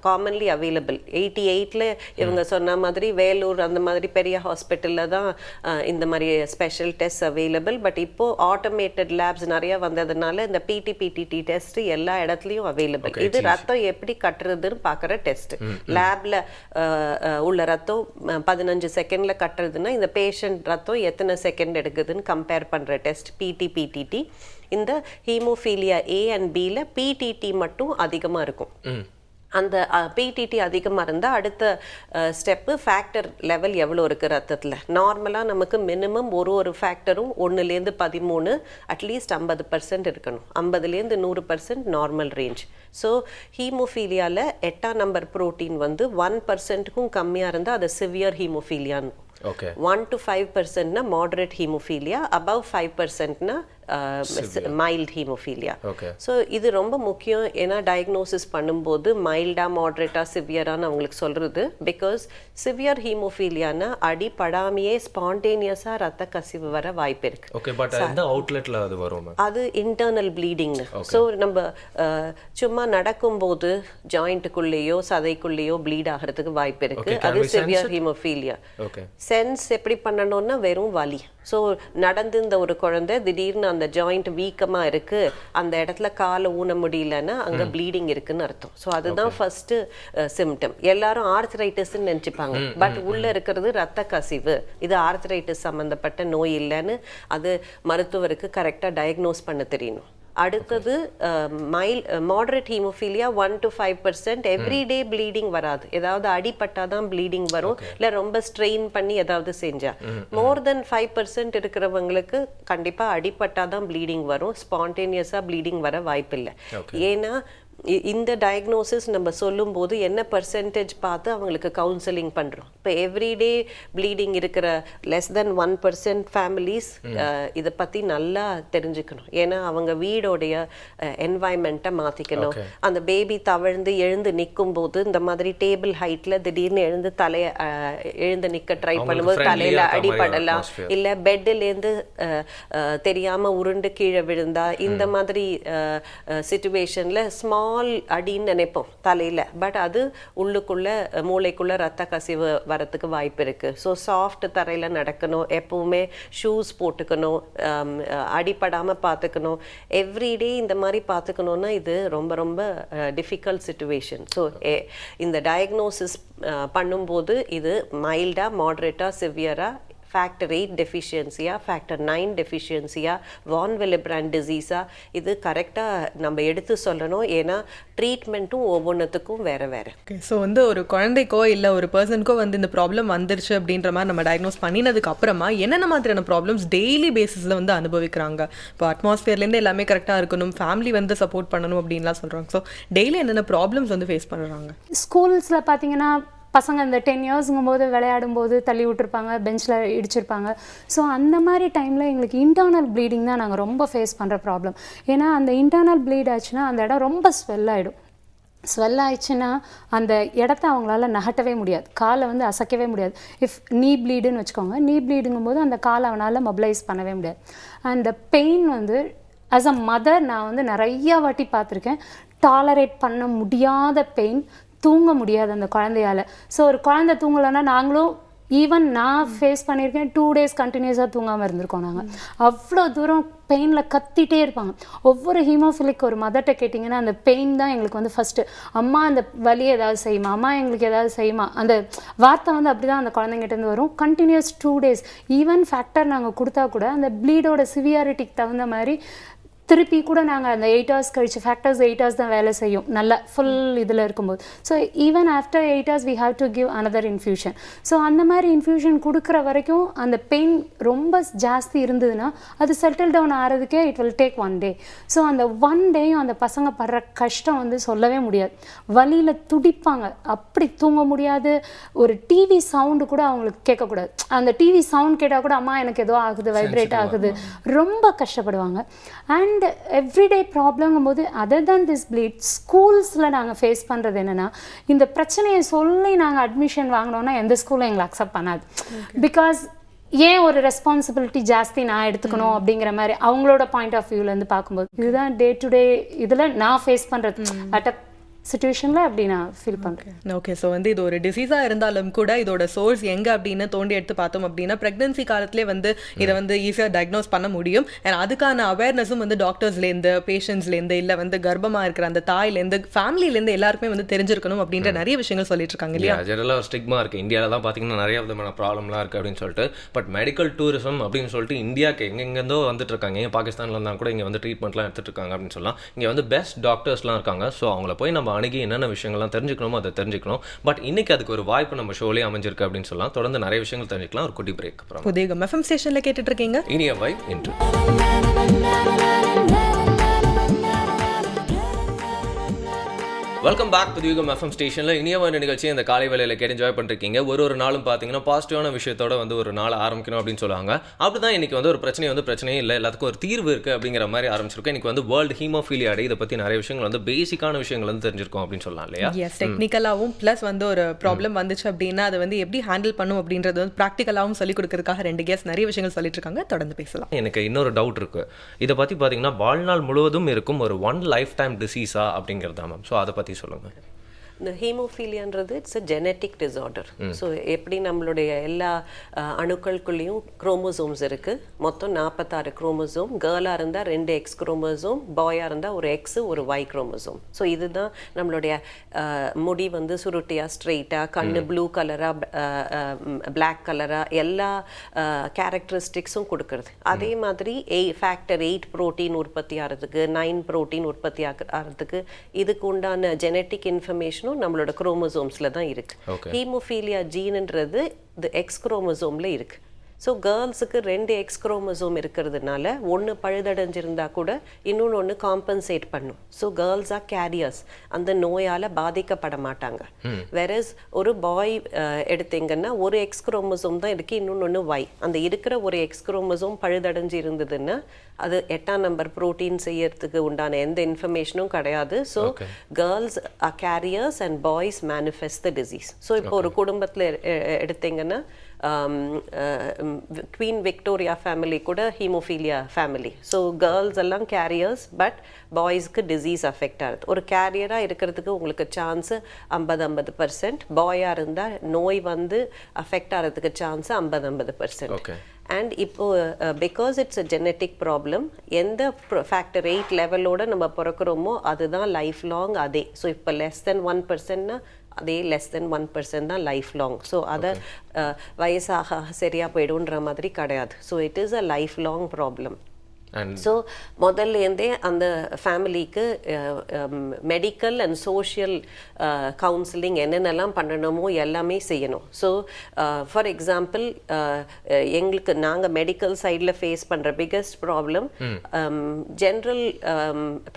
காமன்லி அவைலபிள். 88ல் இவங்க சொன்ன மாதிரி வேலூர் அந்த மாதிரி பெரிய ஹாஸ்பிட்டலில் தான் இந்த மாதிரி ஸ்பெஷல் டெஸ்ட் அவைலபிள். பட் இப்போ ஆட்டோமேட்டட் லேப்ஸ் நிறைய வந்ததுனால இந்த பிடிடி டெஸ்ட் எல்லா இடத்துலையும் அவைலபிள். இது ரத்தம் எப்படி கட்டுறதுன்னு பார்க்குற டெஸ்ட். லேப்ல உள்ள ரத்தம் 15 செகண்ட்ல கட்டுறதுன்னா இந்த பேஷண்ட் ரத்தம் எத்தனை செகண்ட் எடுக்குதுன்னு கம்பேர் பண்ற டெஸ்ட் பிடிடி. இந்த ஹீமோஃபீலியா A and Bல பிடிடி மட்டும் அதிகமாக இருக்கும். அந்த பிடிடி அதிகமாக இருந்தால் அடுத்த ஸ்டெப்பு ஃபேக்டர் லெவல் எவ்வளோ இருக்குது ரத்தத்தில். நார்மலாக நமக்கு மினிமம் ஒரு ஃபேக்டரும் 1லேருந்து 13 அட்லீஸ்ட் 50% இருக்கணும். 50லேருந்து 100% நார்மல் ரேஞ்ச். ஸோ ஹீமோஃபீலியாவில் 8ஆம் நம்பர் புரோட்டீன் வந்து 1%க்கும் கம்மியாக இருந்தால் அது சிவியர் ஹீமோஃபீலியான்னு. 1 to 5% moderate haemophilia, above 5% mild haemophilia. So இது ரொம்ப முக்கியம். ஏன்னா டயக்னோசிஸ் பண்ணும்போது மைல்டா, மாடரேட்டா, சிவியரான்னு அவங்களுக்கு சொல்றது. பிகாஸ் சிவியர் ஹீமோஃபீலியானா அடிப்படாமையே ஸ்பான்டேனியஸாக ரத்த கசிவு வர வாய்ப்பு இருக்கு. அது இன்டர்னல் ப்ளீடிங்னு. ஸோ நம்ம சும்மா நடக்கும்போது ஜாயிண்ட்டுக்குள்ளேயோ சதைக்குள்ளேயோ ப்ளீட் ஆகிறதுக்கு வாய்ப்பு இருக்கு. அது சிவியர் ஹீமோஃபீலியா. சென்ஸ் எப்படி பண்ணணும்னா வெறும் வலி. ஸோ நடந்து இந்த ஒரு குழந்தை திடீர்னு அந்த ஜாயிண்ட் வீக்கமாக இருக்குது, அந்த இடத்துல காலை ஊன முடியலன்னா அங்கே ப்ளீடிங் இருக்குன்னு அர்த்தம். ஸோ அதுதான் ஃபர்ஸ்ட் சிம்டம். எல்லாரும் ஆர்த்ரைட்டிஸ்ன்னு நினச்சிப்பாங்க, பட் உள்ளே இருக்கிறது ரத்த கசிவு. இது ஆர்த்ரைட்டிஸ் சம்மந்தப்பட்ட நோய் இல்லைன்னு அது மருத்துவருக்கு கரெக்டாக டயக்னோஸ் பண்ண தெரியணும். அடுத்தது moderate haemophilia 1 to 5%. Everyday bleeding வராது, ஏதாவது அடிப்பட்டாதான் ப்ளீடிங் வரும், இல்லை ரொம்ப ஸ்ட்ரெயின் பண்ணி ஏதாவது செஞ்சா. மோர் தென் 5% இருக்கிறவங்களுக்கு கண்டிப்பாக அடிப்பட்டாதான் ப்ளீடிங் வரும், ஸ்பான்டேனியஸாக ப்ளீடிங் வர வாய்ப்பில்லை. ஏன்னா இந்த டயக்னோசிஸ் நம்ம சொல்லும்போது என்ன பர்சன்டேஜ் பார்த்து அவங்களுக்கு கவுன்சிலிங் பண்ணுறோம். இப்போ எவ்ரிடே ப்ளீடிங் இருக்கிற less than 1% ஃபேமிலிஸ் இதை பற்றி நல்லா தெரிஞ்சுக்கணும். ஏன்னா அவங்க வீடோடைய என்வாய்மெண்ட்டை மாற்றிக்கணும். அந்த பேபி தவழ்ந்து எழுந்து நிற்கும் போது இந்த மாதிரி டேபிள் ஹைட்டில் திடீர்னு எழுந்து நிற்க ட்ரை பண்ணும்போது தலையில் அடிபடலாம், இல்லை பெட்டிலேருந்து தெரியாமல் உருண்டு கீழே விழுந்தா, இந்த மாதிரி சிச்சுவேஷனில் ஸ்மால் அடின்னு நினைப்போம் தலையில், பட் அது உள்ளுக்குள்ள மூளைக்குள்ள ரத்த கசிவு வரத்துக்கு வாய்ப்பு இருக்கு. ஸோ சாஃப்ட் தரையில் நடக்கணும், எப்பவுமே ஷூஸ் போட்டுக்கணும், அடிப்படாமல் பார்த்துக்கணும். எவ்ரிடே இந்த மாதிரி பார்த்துக்கணுன்னா இது ரொம்ப ரொம்ப டிஃபிகல்ட் சிச்சுவேஷன். ஸோ இந்த டயக்னோசிஸ் பண்ணும்போது இது மைல்டா, மாடரேட்டா, சிவியரா, ஃபேக்டர் 8 டெஃபிஷியன்சியா, ஃபேக்டர் 9 டெஃபிஷியன்சியா, வான் வில்லிப்ராண்ட் டிசீஸா, இது கரெக்டாக நம்ம எடுத்து சொல்லணும். ஏன்னா ட்ரீட்மெண்ட்டும் ஒவ்வொன்றுத்துக்கும் வேறு வேறு. ஓகே, ஸோ வந்து ஒரு குழந்தைக்கோ இல்லை ஒரு பர்சனுக்கோ வந்து இந்த ப்ராப்ளம் வந்துருச்சு அப்படின்ற மாதிரி நம்ம டயக்னோஸ் பண்ணினதுக்கு அப்புறமா என்னென்ன மாதிரியான ப்ராப்ளம்ஸ் டெய்லி பேசிஸில் வந்து அனுபவிக்கிறாங்க? இப்போ அட்மாஸ்ஃபியர்லேருந்து எல்லாமே கரெக்டாக இருக்கணும், ஃபேமிலி வந்து சப்போர்ட் பண்ணணும் அப்படின்லாம் சொல்கிறாங்க. ஸோ டெய்லி என்னென்ன ப்ராப்ளம்ஸ் வந்து ஃபேஸ் பண்ணுறாங்க? ஸ்கூல்ஸில் பார்த்தீங்கன்னா பசங்க இந்த 10 இயர்ஸுங்கும் போது விளையாடும் போது தள்ளி விட்டுருப்பாங்க, பெஞ்சில் இடிச்சிருப்பாங்க. ஸோ அந்த மாதிரி டைமில் எங்களுக்கு இன்டர்னல் ப்ளீடிங் தான் நாங்கள் ரொம்ப ஃபேஸ் பண்ணுற ப்ராப்ளம். ஏன்னா அந்த இன்டர்னல் ப்ளீட் ஆச்சுன்னா அந்த இடம் ரொம்ப ஸ்வெல் ஆகிடும். ஸ்வெல் ஆயிடுச்சுன்னா அந்த இடத்த அவங்களால நகட்டவே முடியாது, காலை வந்து அசைக்கவே முடியாது. இஃப் நீ ப்ளீடுன்னு வச்சுக்கோங்க, நீ ப்ளீடுங்கும் போது அந்த காலை அவனால் மொபிலைஸ் பண்ணவே முடியாது. அந்த பெயின் வந்து ஆஸ் அ மதர் நான் வந்து நிறையா வாட்டி பார்த்துருக்கேன். டாலரேட் பண்ண முடியாத பெயின், தூங்க முடியாது அந்த குழந்தையால். ஸோ ஒரு குழந்தை தூங்கலைன்னா நாங்களும், ஈவன் நான் ஃபேஸ் பண்ணியிருக்கேன், 2 days கண்டினியூஸாக தூங்காமல் இருந்திருக்கோம் நாங்கள். அவ்வளோ தூரம் பெயினில் கத்திட்டே இருப்பாங்க. ஒவ்வொரு ஹீமோஃபிலிக் ஒரு மதர்கிட்ட கேட்டிங்கன்னா அந்த பெயின் தான் எங்களுக்கு வந்து ஃபஸ்ட்டு, அம்மா அந்த வலி ஏதாவது செய்யுமா, அம்மா எங்களுக்கு ஏதாவது செய்யுமா, அந்த வார்த்தை வந்து அப்படி தான் அந்த குழந்தைங்கிட்டேருந்து வரும். Continuous 2 days. ஈவன் ஃபேக்டர் நாங்கள் கொடுத்தா கூட அந்த ப்ளீடோட சிவியாரிட்டிக்கு தகுந்த மாதிரி திருப்பி கூட நாங்கள் அந்த 8 hours கழிச்சு, ஃபேக்டர்ஸ் 8 hours தான் வேலை செய்யும் நல்லா ஃபுல் இதில் இருக்கும்போது. So even after 8 hours we have to give another infusion. So அந்த மாதிரி இன்ஃப்யூஷன் கொடுக்குற வரைக்கும் அந்த பெயின் ரொம்ப ஜாஸ்தி இருந்ததுன்னா அது செட்டில் டவுன் ஆகிறதுக்கே it will take 1 day. So அந்த 1 டேயும் அந்த பசங்க படுற கஷ்டம் வந்து சொல்லவே முடியாது. வலியில் துடிப்பாங்க, அப்படி தூங்க முடியாது. ஒரு டிவி சவுண்டு கூட அவங்களுக்கு கேட்கக்கூடாது. அந்த டிவி சவுண்ட் கேட்டால் கூட அம்மா எனக்கு ஏதோ ஆகுது, வைப்ரேட் ஆகுது, ரொம்ப கஷ்டப்படுவாங்க. அண்ட் எவ்ரிடே ப்ராப்ளங்கும் போது அதர் தன் திஸ் ப்ளீட் ஸ்கூல்ஸில் நாங்கள் ஃபேஸ் பண்ணுறது என்னென்னா, இந்த பிரச்சனையை சொல்லி நாங்கள் அட்மிஷன் வாங்கினோன்னா எந்த ஸ்கூலும் எங்களை அக்செப்ட் பண்ணாது. பிகாஸ் ஏன் ஒரு ரெஸ்பான்சிபிலிட்டி ஜாஸ்தி நான் எடுத்துக்கணும் அப்படிங்கிற மாதிரி அவங்களோட பாயிண்ட் ஆஃப் வியூலேருந்து பார்க்கும்போது இதுதான் டே டு டே இதில் நான் ஃபேஸ் பண்ணுறது. அட் அ சிச்சுவேஷனில் அப்படி நான் ஃபீல் பண்ணுறேன். ஓகே, ஸோ வந்து இது ஒரு டிசீஸாக இருந்தாலும் கூட இதோட சோர்ஸ் எங்கே அப்படின்னு தோண்டி எடுத்து பார்த்தோம் அப்படின்னா ப்ரெக்னன்சி காலத்திலே வந்து இதை வந்து ஈஸியாக டயக்னோஸ் பண்ண முடியும். அண்ட் அதுக்கான அவேர்னஸும் வந்து டாக்டர்ஸ்லேருந்து, பேஷண்ட்ஸ்லேருந்து, இல்லை வந்து கர்ப்பமாக இருக்கிற அந்த தாயிலேருந்து, ஃபேமிலியிலேருந்து எல்லாருக்குமே வந்து தெரிஞ்சிருக்கணும் அப்படின்ற நிறைய விஷயங்கள் சொல்லிட்டு இருக்காங்க இல்லையா? ஜெனரலாக ஒரு ஸ்டிக்மா இருக்குது இந்தியாவில் தான் பார்த்தீங்கன்னா நிறைய விதமான ப்ராப்ளம்லாம் இருக்குது அப்படின்னு சொல்லிட்டு. பட் மெடிக்கல் டூரிசம் அப்படின்னு சொல்லிட்டு இந்தியாவுக்கு எங்கெங்கேருந்தோ வந்துட்டு இருக்காங்க. ஏன் பாகிஸ்தானில் இருந்தால் கூட இங்கே வந்து ட்ரீட்மெண்ட்லாம் எடுத்துகிட்டு இருக்காங்க அப்படின்னு சொல்லலாம். இங்கே வந்து பெஸ்ட் டாக்டர்ஸ்லாம் இருக்காங்க. ஸோ அவங்கள போய் நம்ம அணுகி என்னென்ன விஷயங்கள்லாம் தெரிஞ்சுக்கணுமோ அதை தெரிஞ்சுக்கணும். பட் இன்னைக்கு அதுக்கு ஒரு வாய்ப்பு நம்ம ஷோலேயே அமைஞ்சிருக்கு அப்படின்னு சொல்லலாம். தொடர்ந்து நிறைய விஷயங்கள் தெரிஞ்சுக்கலாம். ஒரு குட்டி பிரேக் அப்புறம் புதிய எஃப்எம் ஸ்டேஷனில் கேட்டுட்டு இருக்கீங்க இனிய வை இன்று. வெல்கம் பேக் டு யுகம் எஃப்எம் ஸ்டேஷனில் இனியவான நிகழ்ச்சி இந்த காலை வேலையில் கேட்டு என்ஜாய் பண்ணிருக்கீங்க. ஒரு நாளும் பார்த்தீங்கன்னா பாசிட்டிவான விஷயத்தோட வந்து ஒரு நாள் ஆரம்பிக்கணும் அப்படின்னு சொல்லுவாங்க. அப்படி தான் இன்றைக்கி வந்து ஒரு பிரச்சனையே இல்லை, எல்லாத்துக்கும் ஒரு தீர்வு இருக்குது அப்படிங்கிற மாதிரி ஆரம்பிச்சிருக்கோம். இன்றைக்கி வந்து வேர்ல்டு ஹீமோஃபீலியா டே. இதை பற்றி நிறைய விஷயங்கள் வந்து பேசிக்கான விஷயங்கள் வந்து தெரிஞ்சிருக்கோம் அப்படின்னு சொல்லலாம் இல்லையா? எஸ், டெக்னிக்கலாகவும் ப்ளஸ் வந்து ஒரு ப்ராப்ளம் வந்துச்சு அப்படின்னா அதை வந்து எப்படி ஹேண்டில் பண்ணும் அப்படின்றது வந்து ப்ராக்டிக்கலாகவும் சொல்லிக் கொடுக்கறதுக்காக 2 guests நிறைய விஷயங்கள் சொல்லிட்டு இருக்காங்க. தொடர்ந்து பேசலாம். எனக்கு இன்னொரு டவுட் இருக்குது. இதை பற்றி பார்த்தீங்கன்னா வாழ்நாள் முழுவதும் இருக்கும் ஒரு 1 லைஃப் டைம் டிசீஸா அப்படிங்கிறது தான் மேம். ஸோ அதை பற்றி சொல்லுங்கள். இந்த ஹீமோஃபீலியான்றது it's a genetic disorder. So எப்படி நம்மளுடைய எல்லா அணுக்களுக்குள்ளேயும் குரோமோசோம்ஸ் இருக்குது. மொத்தம் 46 குரோமோசோம். கேர்ளாக இருந்தால் 2 X குரோமோசோம், பாயாக இருந்தால் ஒரு X ஒரு Y குரோமோசோம். ஸோ இதுதான் நம்மளுடைய முடி வந்து சுருட்டியாக ஸ்ட்ரெயிட்டாக, கண்ணு ப்ளூ கலராக பிளாக் கலராக எல்லா கேரக்டரிஸ்டிக்ஸும் கொடுக்கறது. அதே மாதிரி ஃபேக்டர் 8 புரோட்டீன் உற்பத்தி ஆகிறதுக்கு, 9 புரோட்டீன் உற்பத்தி ஆகிறதுக்கு இதுக்கு உண்டான ஜெனட்டிக் இன்ஃபர்மேஷனும் நம்மளோட குரோமோசோம்ஸ்ல தான் இருக்கு. ஹீமோஃபீலியா ஜீன்ன்றது X குரோமோசோம்ல இருக்கு. ஸோ கேர்ள்ஸுக்கு 2 X குரோமோசோம் இருக்கிறதுனால ஒன்று பழுதடைஞ்சிருந்தா கூட இன்னொன்று ஒன்று காம்பன்சேட் பண்ணும். ஸோ கேர்ள்ஸ் ஆர் கேரியர்ஸ், அந்த நோயால் பாதிக்கப்பட மாட்டாங்க. வெரஸ் ஒரு பாய் எடுத்தீங்கன்னா ஒரு X குரோமோசோம் தான் இருக்குது, இன்னொன்று Y. அந்த இருக்கிற ஒரு X குரோமோசோம் பழுதடைஞ்சு இருந்ததுன்னா அது 8ஆம் நம்பர் புரோட்டீன் செய்யறதுக்கு உண்டான எந்த இன்ஃபர்மேஷனும் கிடையாது. So girls are careers and boys manifest the disease. So இப்போ ஒரு குடும்பத்தில் எடுத்தீங்கன்னா குவீன் விக்டோரியா ஃபேமிலி கூட ஹீமோஃபீலியா ஃபேமிலி. ஸோ கேர்ள்ஸ் எல்லாம் கேரியர்ஸ், பட் பாய்ஸ்க்கு டிசீஸ் அஃபெக்ட் ஆகுது. ஒரு கேரியராக இருக்கிறதுக்கு உங்களுக்கு சான்ஸு 50-50%. பாயாக இருந்தால் நோய் வந்து அஃபெக்ட் ஆகிறதுக்கு சான்ஸு 50-50%. அண்ட் இப்போ because it's a genetic problem, எந்த ஃபேக்டர் 8 லெவலோட நம்ம பிறக்கிறோமோ அதுதான் லைஃப் லாங் அதே. ஸோ இப்போ less than 1%னா அதே less than 1% தான் லைஃப் லாங். ஸோ அதை வயசாக சரியாக போய்டுன்ற மாதிரி கிடையாது. So it is a life long problem. So முதல்லேருந்தே அந்த ஃபேமிலிக்கு மெடிக்கல் அண்ட் சோஷியல் கவுன்சிலிங் என்னென்னலாம் பண்ணணுமோ எல்லாமே செய்யணும். ஸோ ஃபார் எக்ஸாம்பிள் எங்களுக்கு நாங்கள் மெடிக்கல் சைடில் ஃபேஸ் பண்ணுற biggest problem general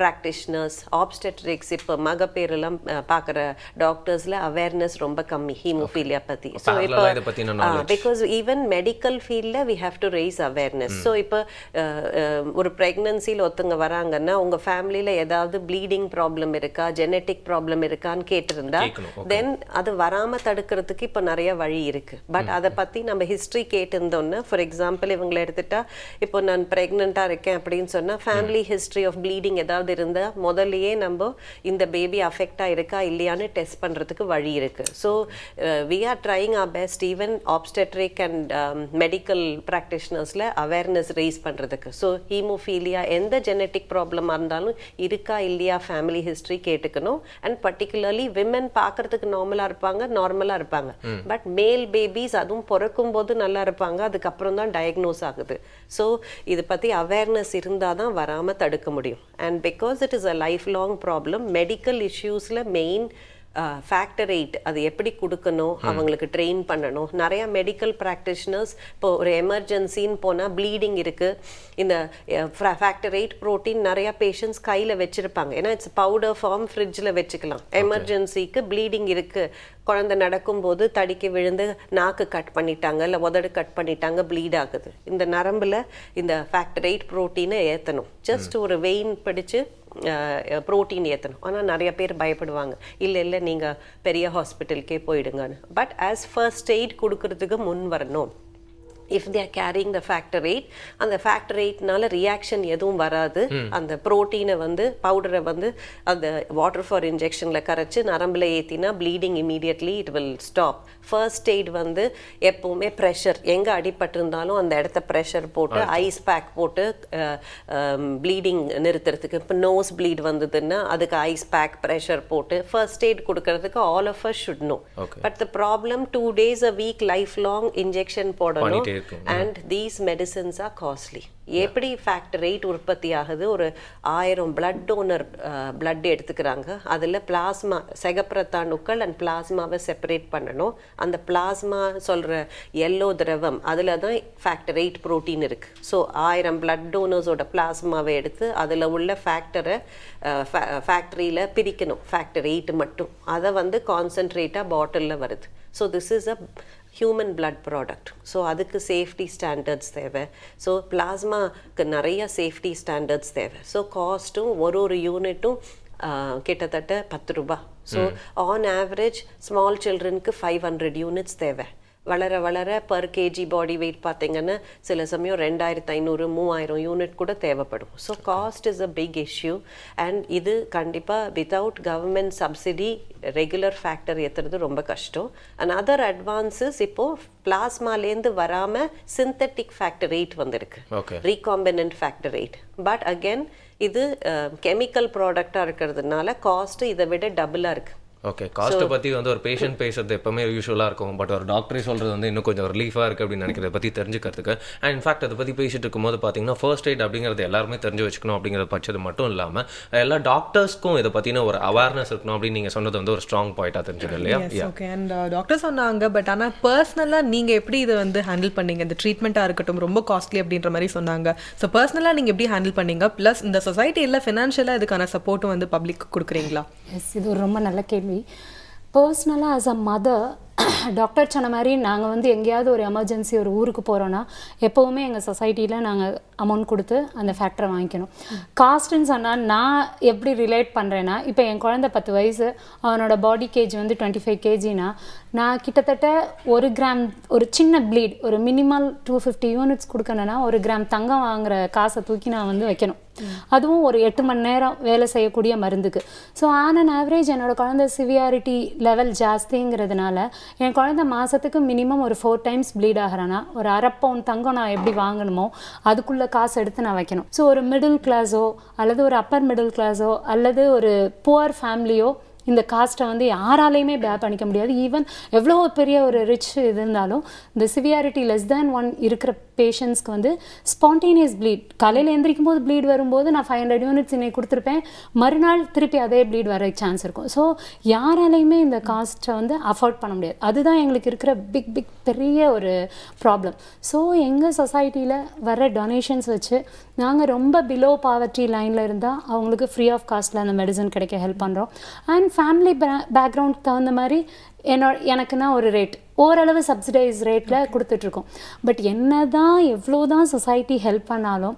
practitioners obstetrics இப்போ மகப்பேரெல்லாம் பார்க்குற டாக்டர்ஸில் அவேர்னஸ் ரொம்ப கம்மி ஹீமோஃபீலியா பற்றி. ஸோ இப்போ பிகாஸ் ஈவன் மெடிக்கல் ஃபீல்டில் we have to raise awareness. So இப்போ ஒரு ப்ரெக்னன்சியில் ஒருத்தவங்க வராங்கன்னா உங்கள் ஃபேமிலியில் ஏதாவது ப்ளீடிங் ப்ராப்ளம் இருக்கா, ஜெனட்டிக் ப்ராப்ளம் இருக்கான்னு கேட்டிருந்தா தென் அது வராமல் தடுக்கிறதுக்கு இப்போ நிறைய வழி இருக்குது. பட் அதை பற்றி நம்ம ஹிஸ்ட்ரி கேட்டிருந்தோன்னா, ஃபார் எக்ஸாம்பிள் இவங்களை எடுத்துட்டா இப்போ நான் ப்ரெக்னெண்ட்டாக இருக்கேன் அப்படின்னு சொன்னால் ஃபேமிலி ஹிஸ்ட்ரி ஆஃப் ப்ளீடிங் ஏதாவது இருந்தால் முதல்லையே நம்ம இந்த பேபி அஃபெக்டாக இருக்கா இல்லையான்னு டெஸ்ட் பண்ணுறதுக்கு வழி இருக்குது. So we are trying our best even obstetric and medical ப்ராக்டிஷனர்ஸில் அவேர்னஸ் ரைஸ் பண்ணுறதுக்கு. ஸோ ஹீமோஃபீலியா எந்த ஜெனட்டிக் ப்ராப்ளமாக இருந்தாலும் இருக்கா இல்லையா ஃபேமிலி ஹிஸ்ட்ரி கேட்டுக்கணும். அண்ட் பர்டிகுலர்லி விமன் பார்க்கறதுக்கு நார்மலாக இருப்பாங்க. பட் மேல் பேபிஸ் அதுவும் பிறக்கும் போது நல்லா இருப்பாங்க, அதுக்கப்புறம் தான் டயக்னோஸ் ஆகுது. ஸோ இது பற்றி அவேர்னஸ் இருந்தால் தான் வராமல் தடுக்க முடியும். And because it is a life long problem, medical இஷ்யூஸில் மெயின் ஃபேக்டர் 8 அது எப்படி கொடுக்கணும், அவங்களுக்கு ட்ரெயின் பண்ணணும். நிறையா மெடிக்கல் ப்ராக்டிஷனர்ஸ் இப்போ ஒரு எமர்ஜென்சின்னு போனால் ப்ளீடிங் இருக்குது, இந்த ஃபேக்டர் 8 ப்ரோட்டீன் நிறையா பேஷண்ட்ஸ் கையில் வச்சுருப்பாங்க. ஏன்னா இட்ஸ் பவுடர் ஃபார்ம், ஃப்ரிட்ஜில் வச்சுக்கலாம். எமர்ஜென்சிக்கு ப்ளீடிங் இருக்குது, குழந்தை நடக்கும்போது தடிக்கி விழுந்து நாக்கு கட் பண்ணிட்டாங்க இல்லை உதடு கட் பண்ணிட்டாங்க, ப்ளீட் ஆகுது. இந்த நரம்பில் இந்த ஃபேக்டர் 8 ப்ரோட்டீனை ஏற்றணும். ஜஸ்ட் ஒரு வெயின் பிடிச்சு ப்ரோட்டீன் ஏற்றணும். ஆனால் நிறைய பேர் பயப்படுவாங்க, இல்லை நீங்கள் பெரிய ஹாஸ்பிட்டலுக்கே போயிடுங்கன்னு. பட் ஆஸ் ஃபர்ஸ்ட் எய்ட் கொடுக்கறதுக்கு முன் வரணும். If they are carrying the factor 8, அந்த ஃபேக்டர் 8னால ரியாக்ஷன் எதுவும் வராது. அந்த ப்ரோட்டீனை பவுடரை அந்த வாட்டர் ஃபார் இன்ஜெக்ஷனில் கரைச்சி நரம்பில் ஏற்றினா bleeding immediately it will stop. First aid எப்போவுமே ப்ரெஷர், எங்கே அடிபட்டிருந்தாலும் அந்த இடத்த ப்ரெஷர் போட்டு ஐஸ் பேக் போட்டு ப்ளீடிங் நிறுத்துறதுக்கு. இப்போ நோஸ் ப்ளீட் வந்ததுன்னா அதுக்கு ஐஸ் பேக் ப்ரெஷர் போட்டு ஃபர்ஸ்ட் எய்ட் கொடுக்கறதுக்கு all of us should know. But the problem 2 days a week life long injection போடணும். And these medicines are costly. எப்படி ஃபேக்டர் 8 உற்பத்தி ஆகுது? ஒரு 1000 பிளட் டோனர் பிளட் எடுத்துக்கிறாங்க, அதில் பிளாஸ்மா செகப்பிரத்தாணுக்கள் அண்ட் பிளாஸ்மாவை செப்பரேட் பண்ணணும். அந்த பிளாஸ்மா சொல்கிற எல்லோ திரவம் அதில் தான் ஃபேக்டர் 8 ப்ரோட்டீன் இருக்குது. ஸோ 1000 பிளட் டோனர்ஸோட பிளாஸ்மாவை எடுத்து அதில் உள்ள ஃபேக்டரை ஃபேக்ட்ரியில் பிரிக்கணும், ஃபேக்டர் 8 மட்டும். அதை கான்சன்ட்ரேட்டாக பாட்டிலில் வருது. So this is a human blood product. So அதுக்கு சேஃப்டி ஸ்டாண்டர்ட்ஸ் தேவை. ஸோ பிளாஸ்மாவுக்கு நிறைய சேஃப்டி ஸ்டாண்டர்ட்ஸ் தேவை. ஸோ காஸ்ட்டும் ஒரு யூனிட்டும் கிட்டத்தட்ட 10 ரூபா. ஸோ ஆன் ஆவரேஜ் ஸ்மால் சில்ட்ரனுக்கு 500 யூனிட்ஸ் தேவை. வளர வளர பர் கேஜி பாடி வெயிட் பார்த்தீங்கன்னா சில சமயம் 2500 3000 யூனிட் கூட தேவைப்படும். So cost is a big issue. And இது கண்டிப்பாக without government subsidy regular factor ஏற்றுறது ரொம்ப கஷ்டம். அண்ட் அதர் அட்வான்சஸ் இப்போது பிளாஸ்மாலேருந்து வராமல் சிந்தட்டிக் ஃபேக்டர் 8 வந்திருக்கு, ரீகாம்பினன்ட் ஃபேக்டர் 8. பட் அகெயின் இது கெமிக்கல் ப்ராடக்டாக இருக்கிறதுனால காஸ்ட்டு இதை விட டபுளாக இருக்குது. ஓகே, காஸ்ட்டை பற்றி ஒரு பேஷண்ட் பேசுறது எப்பவுமே யூஸ்வலாக இருக்கும். பட் ஒரு டாக்டரே சொல்கிறது இன்னும் கொஞ்சம் ரிலீஃபாக இருக்குது அப்படின்னு நினைக்கிறத பற்றி தெரிஞ்சுக்கிறதுக்கு. அண்ட் இன்ஃபேக்ட் அதை பற்றி பேசிட்டு இருக்கும்போது பார்த்தீங்கன்னா ஃபர்ஸ்ட் எய்ட் அப்படிங்கிறது எல்லாருமே தெரிஞ்சு வச்சுக்கணும் அப்படிங்கிறத பட்சது மட்டும் இல்லாமல் எல்லா டாக்டர்ஸ்க்கும் இதை பற்றின ஒரு அவேர்னஸ் இருக்கணும் அப்படின்னு நீங்கள் சொன்னது ஒரு ஸ்ட்ராங் பாயிண்டாக தெரிஞ்சது இல்லையா? ஓகே, அண்ட் டாக்டர் சொன்னாங்க. பட் ஆனால் பர்சனலாக நீங்கள் எப்படி இதை ஹேண்டில் பண்ணீங்க? இந்த ட்ரீட்மெண்ட்டாக இருக்கட்டும் ரொம்ப காஸ்ட்லி அப்படின்ற மாதிரி சொன்னாங்க. ஸோ பர்சனலாக நீங்கள் எப்படி ஹேண்டில் பண்ணீங்க? ப்ளஸ் இந்த சொசைட்டியில் ஃபினான்ஷியலாக இதுக்கான சப்போர்ட்டும் பப்ளிக் கொடுக்குறீங்களா? எஸ், இது ஒரு ரொம்ப நல்ல கேள்வி. பர்சனலாக ஆஸ் அ மதர், டாக்டர் சொன்ன மாதிரி நாங்கள் எங்கேயாவது ஒரு எமர்ஜென்சி ஒரு ஊருக்கு போகிறோன்னா எப்போவுமே எங்கள் சொசைட்டியில் நாங்கள் அமௌண்ட் கொடுத்து அந்த ஃபேக்டரை வாங்கிக்கணும். காஸ்ட்டுன்னு சொன்னால் நான் எப்படி ரிலேட் பண்ணுறேன்னா, இப்போ என் குழந்தை 10 வயசு, அவனோட பாடி கேஜ் 25 kgனா நான் கிட்டத்தட்ட 1 கிராம் ஒரு சின்ன ப்ளீட் ஒரு மினிமல் 250 யூனிட்ஸ் கொடுக்கணுன்னா 1 கிராம் தங்கம் வாங்குகிற காசை தூக்கி நான் வைக்கணும். அதுவும் ஒரு 8 மணி நேரம் வேலை செய்யக்கூடிய மருந்துக்கு. ஸோ ஆன் அன் ஆவரேஜ் என்னோடய குழந்தை சிவியாரிட்டி லெவல் ஜாஸ்திங்கிறதுனால என் குழந்தை மாதத்துக்கு மினிமம் ஒரு 4 times ப்ளீட் ஆகிறானா ஒரு 1/2 பவுண்ட் தங்கம் நான் எப்படி வாங்கணுமோ அதுக்குள்ளே காசு எடுத்து நான் வைக்கணும். ஸோ ஒரு மிடில் கிளாஸோ அல்லது ஒரு அப்பர் மிடில் கிளாஸோ அல்லது ஒரு புவர் ஃபேமிலியோ இந்த காஸ்ட்டை யாராலையுமே பேர் பண்ணிக்க முடியாது. ஈவன் எவ்வளோ பெரிய ஒரு ரிச் இது இருந்தாலும் இந்த சிவியாரிட்டி less than 1 இருக்கிற பேஷண்ட்ஸ்க்கு வந்து ஸ்பான்டேனியஸ் ப்ளீட் காலையில் எந்திரிக்கும் போது ப்ளீட் வரும்போது நான் 500 யூனிட்ஸ் இன்னைக்கு கொடுத்துருப்பேன், மறுநாள் திருப்பி அதே ப்ளீட் வர சான்ஸ் இருக்கும். ஸோ யாராலையுமே இந்த காஸ்ட்டை வந்து அஃபோர்ட் பண்ண முடியாது. அதுதான் எங்களுக்கு இருக்கிற பிக் பெரிய ஒரு ப்ராப்ளம். ஸோ எங்கள் சொசைட்டியில் வர டொனேஷன்ஸ் வச்சு நாங்கள் ரொம்ப பிலோ பாவர்ட்டி லைனில் இருந்தால் அவங்களுக்கு ஃப்ரீ ஆஃப் காஸ்ட்டில் அந்த மெடிசன் கிடைக்க ஹெல்ப் பண்ணுறோம். அண்ட் ஃபேமிலி பேக்ரவுண்டுக்கு தகுந்த மாதிரி எனக்குன்னா ஒரு ரேட் ஓரளவு சப்சிடைஸ் ரேட்டில் கொடுத்துட்ருக்கோம். பட் எவ்வளோ தான் சொசைட்டி ஹெல்ப் பண்ணாலும்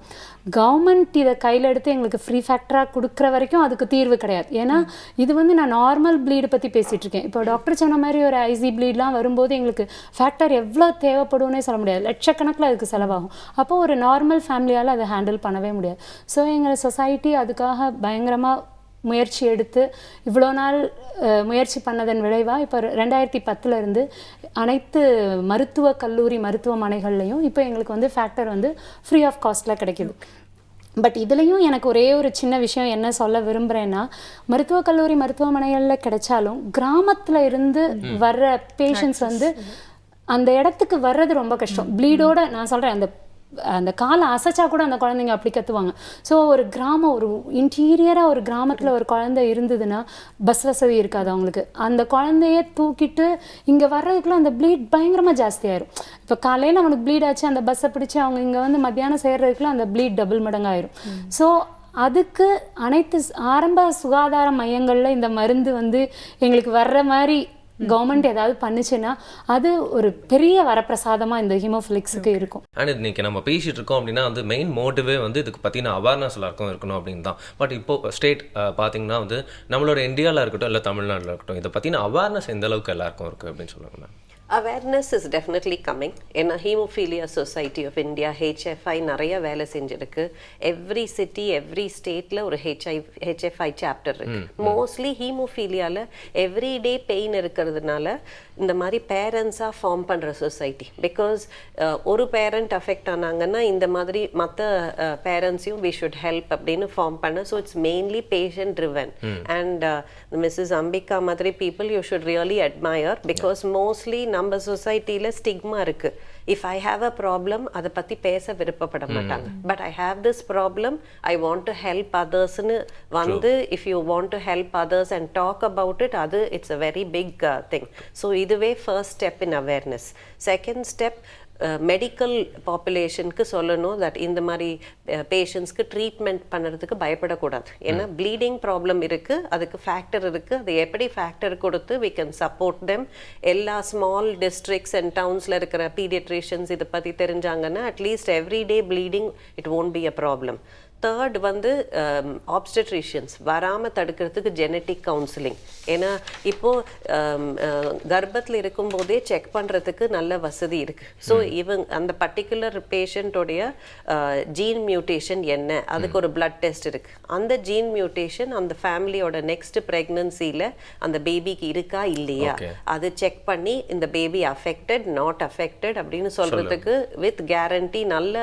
கவர்மெண்ட் இதை கையில் எடுத்து எங்களுக்கு ஃப்ரீ ஃபேக்டராக கொடுக்குற வரைக்கும் அதுக்கு தீர்வு கிடையாது. ஏன்னா இது வந்து நான் நார்மல் ப்ளீடு பற்றி பேசிகிட்ருக்கேன். இப்போ டாக்டர் சொன்ன மாதிரி ஒரு ஐசி ப்ளீட்லாம் வரும்போது எங்களுக்கு ஃபேக்டர் எவ்வளோ தேவைப்படும்னே சொல்ல முடியாது, லட்சக்கணக்கில் அதுக்கு செலவாகும். அப்போ ஒரு நார்மல் ஃபேமிலியால் அதை ஹேண்டில் பண்ணவே முடியாது. ஸோ எங்கள் சொசைட்டி அதுக்காக பயங்கரமாக முயற்சி எடுத்து இவ்வளோ நாள் முயற்சி பண்ணதன் விளைவாக இப்போ 2010 அனைத்து மருத்துவக் கல்லூரி மருத்துவமனைகள்லையும் இப்போ எங்களுக்கு வந்து ஃபேக்டர் வந்து ஃப்ரீ ஆஃப் காஸ்ட்டில் கிடைக்கிது. பட் இதுலேயும் எனக்கு ஒரே ஒரு சின்ன விஷயம் என்ன சொல்ல விரும்புகிறேன்னா, மருத்துவக் கல்லூரி மருத்துவமனைகளில் கிடைச்சாலும் கிராமத்தில் இருந்து வர்ற பேஷண்ட்ஸ் வந்து அந்த இடத்துக்கு வர்றது ரொம்ப கஷ்டம். ப்ளீடோட நான் சொல்கிறேன், அந்த காலை அசைச்சா கூட அந்த குழந்தைங்க அப்படி கத்துவாங்க. ஸோ ஒரு கிராமம், ஒரு இன்டீரியராக ஒரு கிராமத்தில் ஒரு குழந்தை இருந்ததுன்னா பஸ் வசதி இருக்காது அவங்களுக்கு. அந்த குழந்தைய தூக்கிட்டு இங்கே வர்றதுக்குள்ள அந்த ப்ளீட் பயங்கரமாக ஜாஸ்தியாயிரும். இப்போ காலையில் அவனுக்கு ப்ளீட் ஆச்சு, அந்த பஸ்ஸை பிடிச்சி அவங்க இங்கே வந்து மத்தியானம் சேர்றதுக்குள்ள அந்த ப்ளீட் டபுள் மடங்காயிரும். ஸோ அதுக்கு அனைத்து ஆரம்ப சுகாதார மையங்களில் இந்த மருந்து வந்து எங்களுக்கு வர்ற மாதிரி கவர்மெண்ட் ஏதாவது பண்ணுச்சுன்னா அது ஒரு பெரிய வரப்பிரசாதமாக இந்த ஹீமோஃபிலிக்ஸுக்கு இருக்கும். அண்ட் இன்னைக்கு நம்ம பேசிட்டு இருக்கோம் அப்படின்னா வந்து மெயின் மோட்டிவே வந்து இதுக்கு பற்றின அவேர்னஸ் எல்லாருக்கும் இருக்கணும் அப்படின்னு தான். பட் இப்போ ஸ்டேட் பார்த்தீங்கன்னா வந்து நம்மளோட இந்தியாவில் இருக்கட்டும் இல்லை தமிழ்நாட்டில் இருக்கட்டும், இதை பற்றின அவேர்னஸ் எந்த அளவுக்கு எல்லாருக்கும் இருக்குது அப்படின்னு சொல்லுவாங்க ma'am? Awareness is definitely coming. In a Hemophilia Society of India, HFI நிறைய வேலை செஞ்சிருக்கு. எவ்ரி சிட்டி எவ்ரி ஸ்டேட்ல ஒரு HFI சாப்டர் இருக்கு. மோஸ்ட்லி ஹீமோஃபீலியாவில் எவ்ரிடே பெயின் இருக்கிறதுனால இந்த மாதிரி பேரண்ட்ஸாக ஃபார்ம் பண்ணுற சொசைட்டி. பிகாஸ் ஒரு பேரண்ட் அஃபெக்ட் ஆனாங்கன்னா இந்த மாதிரி மற்ற பேரண்ட்ஸையும் வி ஷுட் ஹெல்ப் அப்படின்னு ஃபார்ம் பண்ண. So it's mainly patient driven. And Mrs Ambika மாதிரி people you should really admire. Because mostly நம்ம சொசைட்டியில் ஸ்டிக்மா இருக்கு. If I have a problem அதை பற்றி பேச விருப்பப்பட மாட்டாங்க. But I have this problem, I want to help அதர்ஸ்னு வந்து if you want to help others and talk about it, அது it's a very big thing. So இதுவே first step in awareness. Second step medical பாப்புலேஷனுக்கு சொல்லணும் that இந்த மாதிரி பேஷண்ட்ஸ்க்கு treatment பண்ணுறதுக்கு பயப்படக்கூடாது. ஏன்னா ப்ளீடிங் ப்ராப்ளம் இருக்குது, அதுக்கு ஃபேக்டர் இருக்குது. அது எப்படி ஃபேக்டர் கொடுத்து வி கேன் சப்போர்ட் தெம். எல்லா ஸ்மால் டிஸ்ட்ரிக்ட்ஸ் அண்ட் டவுன்ஸில் இருக்கிற பீடியட்ரிஷியன்ஸ் இதை பற்றி தெரிஞ்சாங்கன்னா at least everyday bleeding it won't be a problem. Third வந்து ஆப்ஸ்டெட்ரிஷியன்ஸ் வராமல் தடுக்கிறதுக்கு ஜெனட்டிக் கவுன்சிலிங். ஏன்னா இப்போது கர்ப்பத்தில் இருக்கும்போதே செக் பண்ணுறதுக்கு நல்ல வசதி இருக்குது. ஸோ அந்த பர்டிகுலர் பேஷண்ட்டோடைய ஜீன் மியூட்டேஷன் என்ன, அதுக்கு ஒரு பிளட் டெஸ்ட் இருக்குது. அந்த ஜீன் மியூட்டேஷன் அந்த ஃபேமிலியோட நெக்ஸ்ட் ப்ரெக்னன்சியில் அந்த பேபிக்கு இருக்கா இல்லையா அது செக் பண்ணி இந்த பேபி அஃபெக்டட் நாட் அஃபெக்டட் அப்படின்னு சொல்கிறதுக்கு வித் கேரண்டி நல்ல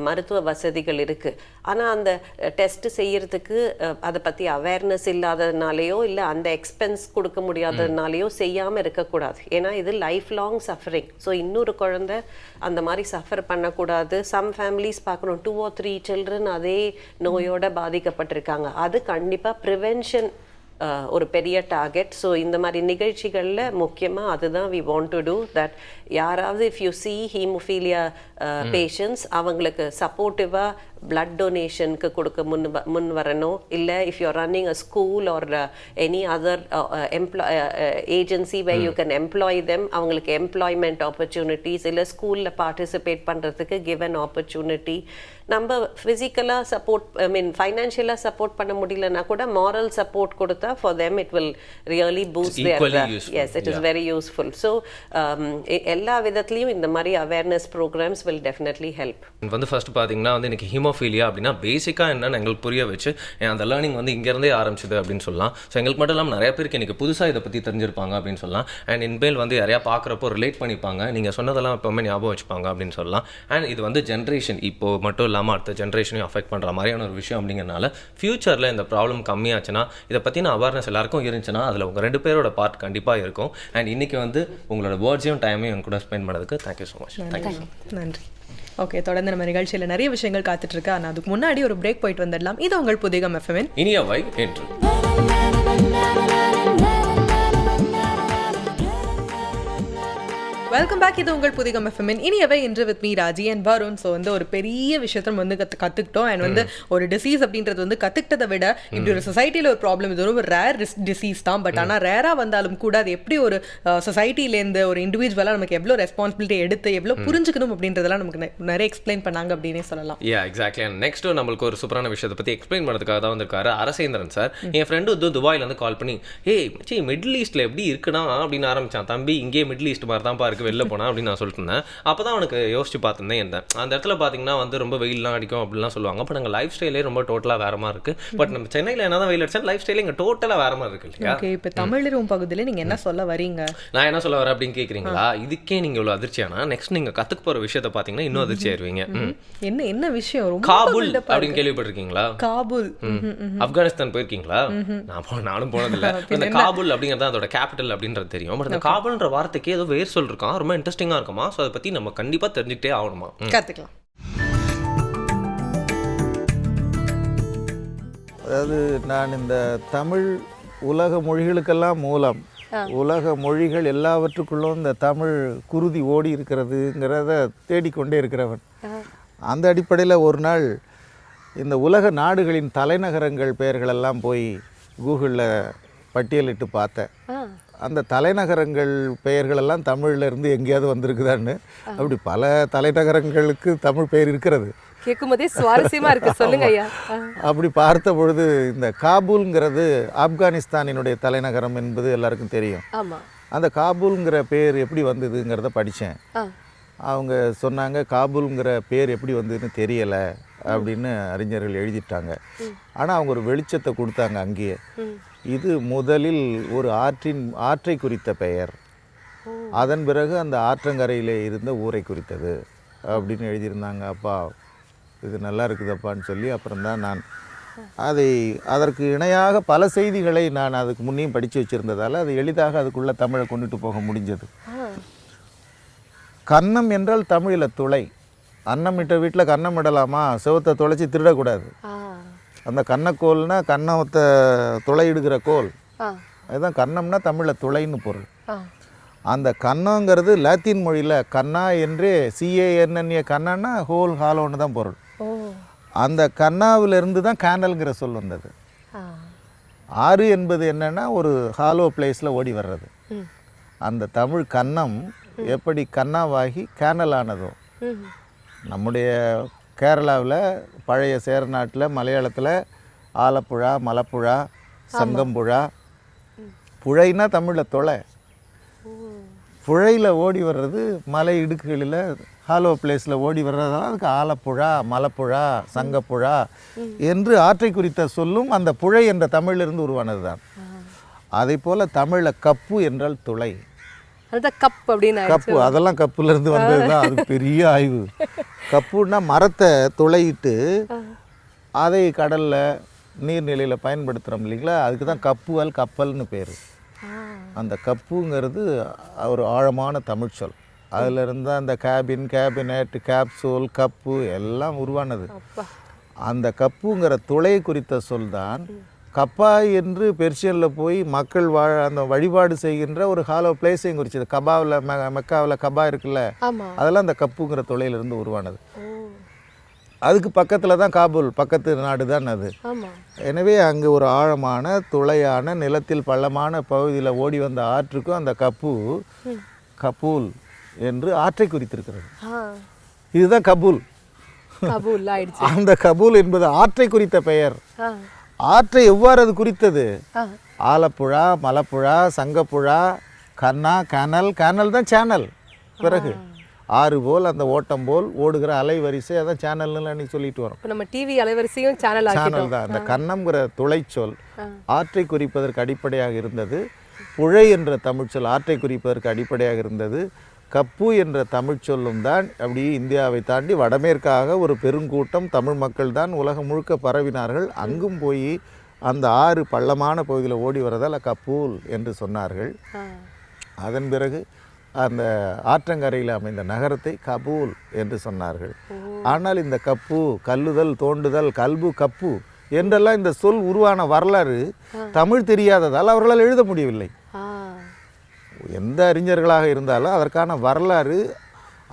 மருத்துவ வசதிகள் இருக்குது. ஆனால் அந்த டெஸ்ட் செய்யறதுக்கு அதை பற்றி அவேர்னஸ் இல்லாததுனாலையோ இல்லை அந்த எக்ஸ்பென்ஸ் கொடுக்க முடியாததுனாலையோ செய்யாமல் இருக்கக்கூடாது. ஏன்னா இது லைஃப் லாங் சஃபரிங். ஸோ இன்னொரு குழந்தை அந்த மாதிரி சஃபர் பண்ணக்கூடாது. சம் ஃபேமிலிஸ் பார்க்கணும் 2 or 3 children அதே நோயோட பாதிக்கப்பட்டிருக்காங்க. அது கண்டிப்பாக ப்ரிவென்ஷன் ஒரு பெரிய டார்கெட். ஸோ இந்த மாதிரி நிகழ்ச்சிகளில் முக்கியமாக அதுதான் we want to do that. யாராவது if you see haemophilia patients அவங்களுக்கு சப்போர்ட்டிவாக பிளட் டொனேஷனுக்கு கொடுக்க முன் வரணும். இல்லை if you are running a school or any other agency way you can employ them, அவங்களுக்கு எம்ப்ளாய்மெண்ட் ஆப்பர்ச்சுனிட்டிஸ் இல்லை ஸ்கூலில் பார்ட்டிசிபேட் பண்ணுறதுக்கு கிவ் அன் ஆப்பர்ச்சுனிட்டி. நம்ம ஃபிசிக்கலாக சப்போர்ட் ஃபைனான்ஷியலாக சப்போர்ட் பண்ண முடியலன்னா கூட மாரல் சப்போர்ட் கொடுத்தா for them it will really boost their. Yes, it is very useful. So எல்லா விதத்துலையும் இந்த மாதிரி awareness programs will definitely help. வந்து ஃபர்ஸ்ட் பார்த்தீங்கன்னா வந்து எனக்கு ஹீமோஃபீலியா அப்படின்னா பேசிக்காக என்னன்னு எங்களுக்கு புரிய வச்சு அந்த லேர்னிங் வந்து இங்கேருந்தே ஆரம்பிச்சது அப்படின்னு சொல்லலாம். ஸோ எங்களுக்கு மட்டும் இல்லாமல் நிறைய பேருக்கு எனக்கு புதுசாக இதை பற்றி தெரிஞ்சிருப்பாங்க அப்படின்னு சொல்லலாம். அண்ட் இன்பேல் வந்து யாரையா பார்க்குறப்போ ரிலேட் பண்ணிப்பாங்க, நீங்கள் சொன்னதெல்லாம் எப்போவுமே ஞாபகம் வச்சுப்பாங்க அப்படின்னு சொல்லலாம். அண்ட் இது வந்து ஜென்ரேஷன் இப்போது மட்டும் இல்லாமல் அடுத்த ஜென்ரேஷனையும் அஃபெக்ட் பண்ணுற மாதிரியான ஒரு விஷயம் அப்படிங்கிறனால ஃபியூச்சரில் இந்த ப்ராப்ளம் கம்மியாச்சுன்னா இதை பற்றின அவேர்னஸ் எல்லாருக்கும் இருந்துச்சுன்னா அதில் உங்கள் 2 பேரோட பார்ட் கண்டிப்பாக இருக்கும். அண்ட் இன்றைக்கி வந்து உங்களோட வேர்ட்ஸையும் டைமையும் என் கூட ஸ்பெண்ட் பண்ணதுக்கு தேங்க்யூ ஸோ மச். தேங்க்யூ. நன்றி. ஓகே, தொடர்ந்து நம்ம நிகழ்ச்சியில் நிறைய விஷயங்கள் காத்துட்டு இருக்கு. ஆனால் அதுக்கு முன்னாடி ஒரு பிரேக் போயிட்டு வந்துடலாம். இது உங்கள் புதிகம் எஃப்எம் இனியவை என்று. Welcome back. இது உங்கள் புதிகம் எஃப்எம் இனியவை இன்று with me Raji and Varun. So வந்து ஒரு பெரிய விஷயத்த வந்து கற்றுக்கிட்டோம். அண்ட் வந்து ஒரு டிசீஸ் அப்படின்றது வந்து கற்றுக்கிட்டதை விட இப்படி ஒரு சொசைட்டியில் ஒரு ப்ராப்ளம், இது ஒரு ரேர் டிசீஸ் தான். பட் ஆனால் ரேராக வந்தாலும் கூட அது எப்படி ஒரு சொசைட்டிலேருந்து ஒரு இண்டிவிஜுவலாக நமக்கு எவ்வளோ ரெஸ்பான்சிபிலிட்டி எடுத்து எவ்வளோ புரிஞ்சுக்கணும் அப்படின்றதெல்லாம் நமக்கு நிறைய எக்ஸ்பிளைன் பண்ணாங்க அப்படின்னே சொல்லலாம். எக்ஸாக்ட்லி. அண்ட் நெக்ஸ்ட் நம்மளுக்கு ஒரு சூப்பரான விஷயத்தை பற்றி எக்ஸ்பிளைன் பண்ணுறதுக்காக தான் வந்திருக்காரு அரசேந்திரன் சார். என் ஃப்ரெண்டு வந்து துபாயிலேருந்து கால் பண்ணி, மச்சி மிடில் ஈஸ்ட்டில் எப்படி இருக்குன்னா அப்படின்னு ஆரம்பித்தான். தம்பி இங்கே மிடில் ஈஸ்ட் மாதிரி தான் பாருக்கு, வெளில போனா அப்படின்னு நான் சொல்லிட்டு இருந்தேன். அப்போ தான் அவனுக்கு யோசிச்சு பார்த்துருந்தேன். அந்த இடத்துல பார்த்தீங்கன்னா வந்து ரொம்ப வெயில்லாம் அடிக்கும் அப்படிலாம் சொல்லுவாங்க. பட் நாங்கள் லைஃப் ஸ்டைலே ரொம்ப டோட்டலாக வேற மாதிரி இருக்கு. பட் நம்ம சென்னையில் என்ன தான் வெயில் அடிச்சா லைஃப் ஸ்டைலே இங்கே டோட்டலாக வேற மாதிரி இருக்கு இல்லையா? ஓகே, இப்போ தமிழரும் பகுதியில் நீங்கள் என்ன சொல்ல வரீங்க? நான் என்ன சொல்ல வரேன் அப்படின்னு கேட்குறீங்களா? இதுக்கே நீங்கள் இவ்வளோ அதிர்ச்சியானா நெக்ஸ்ட் நீங்கள் கற்றுக்க போகிற விஷயத்தை பார்த்தீங்கன்னா இன்னும் அதிர்ச்சி ஆயிருவீங்க. என்ன விஷயம்? காபூல் அப்படின்னு கேள்விப்பட்டிருக்கீங்களா? காபூல், ஆப்கானிஸ்தான் போயிருக்கீங்களா? நானும் போனதில்லை. இந்த காபூல் அப்படிங்கிறது அதோட கேபிட்டல் அப்படின்றது தெரியும். பட் இந்த காபூல்ன்ற வார்த்தைக்கு ஏதோ வேர் சொல்லிருக்கான், ரொம்ப இன்ட்ரெஸ்டிங்காக இருக்குமா. ஸோ அதை பற்றி நம்ம கண்டிப்பாக தெரிஞ்சுக்கிட்டே ஆகணுமா, கற்றுக்கலாம். அதாவது நான் இந்த தமிழ் உலக மொழிகளுக்கெல்லாம் மூலம், உலக மொழிகள் எல்லாவற்றுக்குள்ளும் இந்த தமிழ் குருதி ஓடி இருக்கிறதுங்கிறத தேடிக்கொண்டே இருக்கிறவன். அந்த அடிப்படையில் ஒரு நாள் இந்த உலக நாடுகளின் தலைநகரங்கள் பெயர்களெல்லாம் போய் கூகுளில் பட்டியலிட்டு பார்த்தேன். அந்த தலைநகரங்கள் பெயர்களெல்லாம் தமிழில் இருந்து எங்கேயாவது வந்திருக்குதான்னு. அப்படி பல தலைநகரங்களுக்கு தமிழ் பெயர் இருக்கிறது. கேட்கும்போதே சுவாரஸ்யமா இருக்கு, சொல்லுங்க ஐயா. அப்படி பார்த்த பொழுது இந்த காபூல்ங்கிறது ஆப்கானிஸ்தானினுடைய தலைநகரம் என்பது எல்லாருக்கும் தெரியும். அந்த காபூல்ங்கிற பேர் எப்படி வந்ததுங்கிறத படித்தேன். அவங்க சொன்னாங்க காபூல்ங்கிற பேர் எப்படி வந்ததுன்னு தெரியலை அப்படின்னு அறிஞர்கள் எழுதிட்டாங்க. ஆனால் அவங்க ஒரு வெளிச்சத்தை கொடுத்தாங்க அங்கேயே. இது முதலில் ஒரு ஆற்றை குறித்த பெயர், அதன் பிறகு அந்த ஆற்றங்கரையிலே இருந்த ஊரை குறித்தது அப்படின்னு எழுதியிருந்தாங்க. அப்பா இது நல்லா இருக்குதப்பான்னு சொல்லி அப்புறம்தான் நான் அதற்கு இணையாக பல செய்திகளை நான் அதுக்கு முன்னையும் படித்து வச்சுருந்ததால் அது எளிதாக அதுக்குள்ளே தமிழை கொண்டுட்டு போக முடிஞ்சது. கன்னம் என்றால் தமிழில் துளை. அன்னம் இட்ட வீட்டில் கன்னம் இடலாமா, செவத்தை துளைச்சி திருடக்கூடாது. அந்த கன்னக்கோல்னா கன்னத்தை துளையிடுகிற கோல், அதுதான் கன்னம்னா தமிழில் துளைன்னு பொருள். அந்த கன்னங்கிறது லாத்தின் மொழியில் கன்னா என்றே CANNA கன்னான்னா ஹோல் ஹாலோன்னு தான் பொருள். அந்த கன்னாவிலிருந்து தான் கேனல்ங்கிற சொல் வந்தது. ஆறு என்பது என்னென்னா ஒரு ஹாலோ பிளேஸில் ஓடி வர்றது. அந்த தமிழ் கன்னம் எப்படி கன்னாவாகி கேனல் ஆனதோ, நம்முடைய கேரளாவில் பழைய சேரநாட்டில் மலையாளத்தில் ஆலப்புழா, மலப்புழா, சங்கம்புழா, புழைனா தமிழில் தொலை, புழையில் ஓடி வர்றது மலை இடுக்குகளில் ஹாலோ பிளேஸில் ஓடி வர்றதால அதுக்கு ஆலப்புழா, மலப்புழா, சங்கப்புழா என்று ஆற்றை குறித்த சொல்லும் அந்த புழை என்ற தமிழிலிருந்து உருவானது தான். அதே போல் தமிழில் கப்பு என்றால் துளை, கப் அப்படின்னு கப்பு, அதெல்லாம் கப்புலேருந்து வந்தது தான். அது பெரிய ஆய்வு. கப்புன்னா மரத்தை துளையிட்டு அதை கடலில் நீர்நிலையில் பயன்படுத்துகிறோம் இல்லைங்களா, அதுக்கு தான் கப்புவல் கப்பல்னு பேர். அந்த கப்புங்கிறது ஒரு ஆழமான தமிழ் சொல். அதிலிருந்து தான் அந்த கேபின், கேபினெட், கேப்சூல், கப்பு எல்லாம் உருவானது. அந்த கப்புங்கிற துளை குறித்த சொல் தான் கப்பா என்று பெர்ஷியனில் போய் மக்கள் அந்த வழிபாடு செய்கின்ற ஒரு ஹாலோ பிளேஸையும் குறிச்சது. கபாவில், மெக்காவில் கபா இருக்குல்ல, அதெல்லாம் அந்த கப்புங்கிற துளையிலிருந்து உருவானது. அதுக்கு பக்கத்தில் தான் காபூல், பக்கத்து நாடு தான் அது. எனவே அங்கே ஒரு ஆழமான துளையான நிலத்தில் பள்ளமான பகுதியில் ஓடி வந்த ஆற்றுக்கும் அந்த கபூல் என்று ஆற்றை குறித்திருக்கிறது. இதுதான் கபூல். அந்த கபூல் என்பது ஆற்றை குறித்த பெயர். ஆற்றை எவ்வாறு அது குறித்தது? ஆலப்புழா, மலப்புழா, சங்கப்புழா, கன்னா, கேனல் தான் சேனல். பிறகு ஆறு போல் அந்த ஓட்டம் போல் ஓடுகிற அலைவரிசை, அதான் சேனல்னு அன்னைக்கு சொல்லிட்டு வரோம். நம்ம டிவி அலைவரிசையும் சேனல் தான். அந்த கன்னம்ங்கிற துளைச்சொல் ஆற்றை குறிப்பதற்கு அடிப்படையாக இருந்தது. புழை என்ற தமிழ்ச்சொல் ஆற்றை குறிப்பதற்கு அடிப்படையாக இருந்தது. கப்பு என்ற தமிழ்ச்சொல்லும் தான் அப்படி இந்தியாவை தாண்டி வடமேற்காக ஒரு பெருங்கூட்டம் தமிழ் மக்கள் தான் உலகம் முழுக்க பரவினார்கள். அங்கும் போய் அந்த ஆறு பள்ளமான பகுதியில் ஓடி வரதால் கப்பூல் என்று சொன்னார்கள். அதன் பிறகு அந்த ஆற்றங்கரையில் அமைந்த நகரத்தை கபூல் என்று சொன்னார்கள். ஆனால் இந்த கப்பு, கல்லுதல், தோண்டுதல், கல்பு, கப்பு என்றெல்லாம் இந்த சொல் உருவான வரலாறு தமிழ் தெரியாததால் அவர்களால் எழுத முடியவில்லை. எந்த அறிஞர்களாக இருந்தாலும் அதற்கான வரலாறு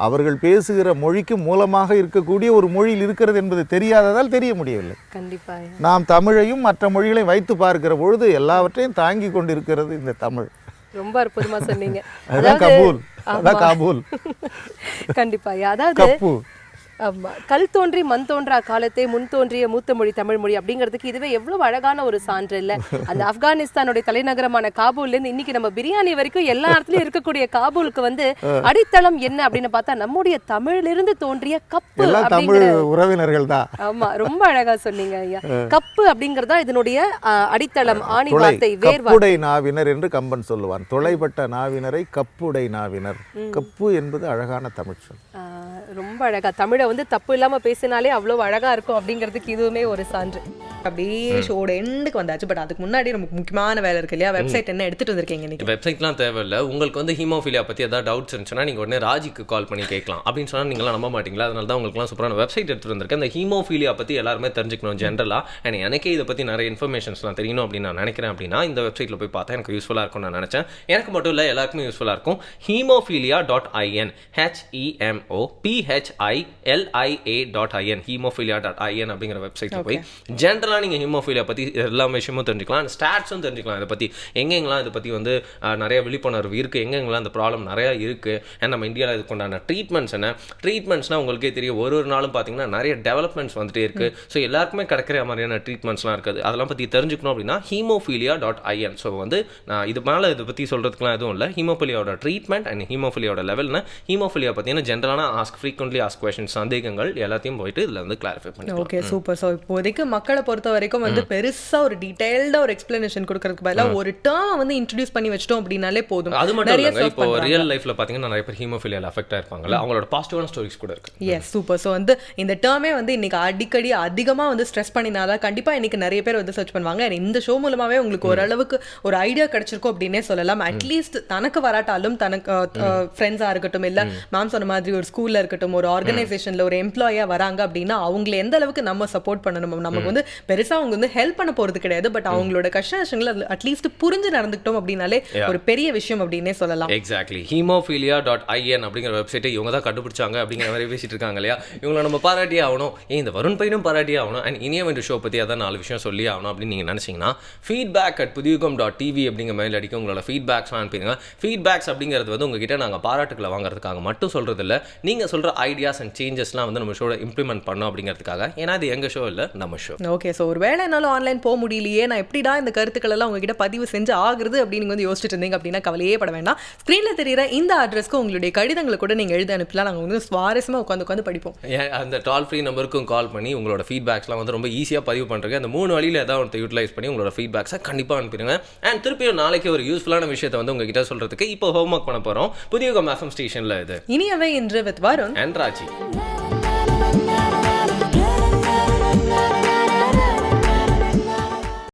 அவர்கள் பேசுகிற மொழிக்கு மூலமாக இருக்கக்கூடிய ஒரு மொழியில் இருக்கிறது என்பது தெரியாததால் தெரிய முடியவில்லை. கண்டிப்பா நாம் தமிழையும் மற்ற மொழிகளையும் வைத்து பார்க்கிற பொழுது எல்லாவற்றையும் தாங்கி கொண்டிருக்கிறது இந்த தமிழ். ரொம்ப அற்புதமா சொன்னீங்க. அதுதான் கபூல், அதான் காபூல். கண்டிப்பா அதாவது கப்பு. ஆமா, கல் தோன்றி மண் தோன்றா காலத்தை முன் தோன்றிய மூத்த மொழி தமிழ் மொழி அப்படிங்கிறதுக்கு இதுவே எவ்வளவு அழகான ஒரு சான்று இல்ல. அந்த ஆப்கானிஸ்தானுடைய தலைநகரமான காபூல்ல இருந்து இன்னைக்கு நம்ம பிரியாணி வரைக்கும் எல்லா இடத்துலயும் இருக்கக்கூடிய காபூலுக்கு வந்து அடித்தளம் என்ன அப்படின்னு பார்த்தா நம்முடைய தமிழிலிருந்து தோன்றிய கப்பு தமிழ் உறவினர்கள் தான். ஆமா, ரொம்ப அழகா சொன்னீங்க ஐயா. கப்பு அப்படிங்கறதா இதனுடைய அடித்தளம், ஆணி வார்த்தை, வேர்வார்த்தை. கப்புடை நாவினர் என்று கம்பன் சொல்லுவான். தொலைபட்ட நாவினரை கப்புடை நாவினர். கப்பு என்பது அழகான தமிழ் சொல். ரொம்ப அழகா தமிழை வந்து தப்பு இல்லாம பேசினாலே அவ்வளவு அழகா இருக்கும் அப்படிங்கிறதுக்கு இதுவுமே ஒரு சான்று. அப்படியே ஷோட எண்டுக்கு வந்தாச்சு. பட் அதுக்கு முன்னாடி நமக்கு முக்கியமான வேலை இருக்கு இல்லையா? வெப்சைட் என்ன எடுத்துட்டு வந்திருக்கீங்க இன்னைக்கு? வெப்சைட்லாம் தேவையில்லை. உங்களுக்கு வந்து ஹீமோஃபிலியா பற்றி ஏதாவது டவுட்ஸ் இருந்துச்சுன்னா நீங்கள் உடனே ராஜிக்கு கால் பண்ணி கேட்கலாம். அப்படின்னு சொன்னால் நீங்களாம் நம்ப மாட்டீங்களா? அதனால தான் உங்களுக்குலாம் சூப்பரான வெப்சைட் எடுத்துட்டு வந்திருக்கேன். இந்த ஹீமோஃபிலியா பற்றி எல்லாருமே தெரிஞ்சுக்கணும் ஜென்ரலாக. அண்ட் எனக்கே இதை பற்றி நிறைய இன்ஃபர்மேஷன்ஸ்லாம் தெரியணும் அப்படின்னு நான் நினைக்கிறேன். அப்படின்னா இந்த வெப்சைட்டில் போய் பார்த்தா எனக்கு யூஸ்ஃபுல்லாக இருக்கும்னு நான் நினச்சேன். எனக்கு மட்டும் இல்லை, எல்லாருக்குமே யூஸ்ஃபுல்லாக இருக்கும். ஹீமோஃபிலியா.in HEMOPHILIA.in ஹீமோஃபிலியா.in அப்படிங்கிற வெப்சைட்டில் போய் ஜென்ரலாக நீங்கள் ஹீமோஃபிலியா பற்றி எல்லா விஷயமும் தெரிஞ்சுக்கலாம். ஸ்டாட்ஸும் தெரிஞ்சுக்கலாம். இதை பற்றி எங்கெங்கெல்லாம் இதை பற்றி வந்து நிறைய விழிப்புணர்வு இருக்குது, எங்கெங்கெல்லாம் இந்த ப்ராப்ளம் நிறையா இருக்குது, அண்ட் நம்ம இந்தியாவில் இதுக்குண்டான ட்ரீட்மெண்ட்ஸ் என்ன. ட்ரீட்மெண்ட்ஸ்னால் உங்களுக்கே தெரியும், ஒரு நாளும் பார்த்தீங்கன்னா நிறைய டெவலப்மெண்ட்ஸ் வந்துட்டே இருக்குது. ஸோ எல்லாருக்குமே கிடைக்கிற மாதிரியான ட்ரீட்மெண்ட்ஸ்லாம் இருக்குது. அதெல்லாம் பற்றி தெரிஞ்சுக்கணும் அப்படின்னா ஹீமோஃபிலியா.in. ஸோ வந்து நான் இது மேலே இதை பற்றி சொல்கிறதுக்குலாம் எதுவும் இல்லை. ஹீமோஃபிலியாவோட ட்ரீட்மெண்ட் அண்ட் ஹீமோஃபிலியாவோட லெவல்னா ஹீமோஃபிலியா பார்த்தீங்கன்னா ஜென்ரலான ஃப்ரீக்வெண்ட்லி ஆஸ்க் கொஸ்டின்ஸ், சந்தேகங்கள் எல்லாத்தையும் போயிட்டு இதில் வந்து கிளாரிஃபை பண்ணி. Okay, super. ஸோ இப்போதைக்கு மக்களை பொறுத்த வரைக்கும் வந்து பெருசாக ஒரு டீடைல்டாக ஒரு எக்ஸ்பிளனேஷன் கொடுக்கறதுக்கு பதிலாக ஒரு டேர்ம் வந்து இன்ட்ரடியூஸ் பண்ணி வச்சிட்டோம் அப்படின்னாலே போதும். அது மட்டும் இல்லைங்க, இப்போ ரியல் லைஃப்ல பார்த்தீங்கன்னா நிறைய பேர் ஹீமோஃபிலியால அஃபெக்ட் ஆயிருப்பாங்கல்ல, அவங்களோட பாசிட்டிவான ஸ்டோரிஸ் கூட இருக்கு. S, super. ஸோ வந்து இந்த டேர்மே வந்து இன்னைக்கு அடிக்கடி அதிகமாக வந்து ஸ்ட்ரெஸ் பண்ணினாதான் கண்டிப்பாக இன்னைக்கு நிறைய பேர் வந்து சர்ச் பண்ணுவாங்க. இந்த ஷோ மூலமாவே உங்களுக்கு ஓரளவுக்கு ஒரு ஐடியா கிடைச்சிருக்கும் அப்படின்னே சொல்லலாம். அட்லீஸ்ட் தனக்கு வராட்டாலும் தனக்கு ஃப்ரெண்ட்ஸாக இருக்கட்டும், இல்லை மேம் சொன்ன மாதிரி ஒரு ஸ்கூல்ல இருக்கட்டும், ஒரு ஆர்கனைசேஷன்ல ஒரு எம்ப்ளாயா வராங்க அப்படின்னா அவங்களை எந்த அளவுக்கு நம்ம சப்போர்ட் பண்ணணும். நமக்கு வந்து பெருசா அவங்க வந்து ஹெல்ப் பண்ண போறது கிடையாது, பட் அவங்களோட கஷ்டங்களை அட்லீஸ்ட் புரிஞ்சு நடந்துக்கிட்டோம் அப்படின்னாலே ஒரு பெரிய விஷயம் அப்படின்னே சொல்லலாம். எக்ஸாக்ட்லி. ஹீமோஃபிலியா.in அப்படிங்கிற வெப்சைட்டை இவங்க தான் கண்டுபிடிச்சாங்க அப்படிங்கிற மாதிரி பேசிட்டு இருக்காங்க இல்லையா? இவங்களை நம்ம பாராட்டியே ஆகணும். இந்த வருண் பையனும் பாராட்டியே ஆகணும். அண்ட் இனிய வேண்டிய ஷோ பற்றி அதான் 4 விஷயம் சொல்லி ஆகணும் அப்படின்னு நீங்கள் நினச்சிங்கன்னா feedback@pudiyugam.tv அப்படிங்கிற மெயில் அடிக்க உங்களோட ஃபீட்பேக்ஸ்லாம் அனுப்பிடுங்க. ஃபீட்பேக்ஸ் அப்படிங்கிறது வந்து உங்ககிட்ட நாங்கள் பாராட்டுக்களை வாங்குறதுக்காக மட்டும் சொல்கிறது இல்லை, நீங்கள் சொல்கிற ஐடியாஸ் அண்ட் சேஞ்சஸ்லாம் வந்து நம்ம ஷோட இம்ப்ளிமெண்ட் பண்ணோம் அப்படிங்கிறதுக்காக. ஏன்னா இது எங்கள் ஷோ இல்லை, நம்ம ஷோ. ஓகே, ஸோ ஒரு வேளை என்னாலும் ஆன்லைன் போக முடியலையே, நான் எப்படிடா இந்த கருத்துக்கள் எல்லாம் உங்ககிட்ட பதிவு செஞ்சு ஆகுறது அப்படின்னு நீங்கள் வந்து யோசிச்சுட்டு இருந்தீங்க அப்படின்னா கவலையே பட வேண்டாம். ஸ்க்ரீனில் தெரியுற இந்த அட்ரஸ்க்கு உங்களுடைய கடிதங்களை கூட நீங்கள் எழுதி அனுப்பலாம். நாங்கள் வந்து சுவாரஸ்யமாக உட்காந்து படிப்போம். அந்த டால் ஃப்ரீ நம்பருக்கும் கால் பண்ணி உங்களோட ஃபீட்பேக்ஸ்லாம் வந்து ரொம்ப ஈஸியாக பதிவு பண்ணுறேன். அந்த 3 வழியில் ஏதாவது ஒன்று யூட்டிலைஸ் பண்ணி உங்களோட ஃபீட்பேக்ஸை கண்டிப்பாக அனுப்பிடுங்க. அண்ட் திருப்பியும் நாளைக்கு ஒரு யூஸ்ஃபுல்லான விஷயத்தை வந்து உங்ககிட்ட சொல்கிறதுக்கு இப்போ ஹோம் ஒர்க் பண்ண போகிறோம். புதிய FM ஸ்டேஷனில் இது இனியவை இன்று வித் வருண் அண்ட் ராஜி.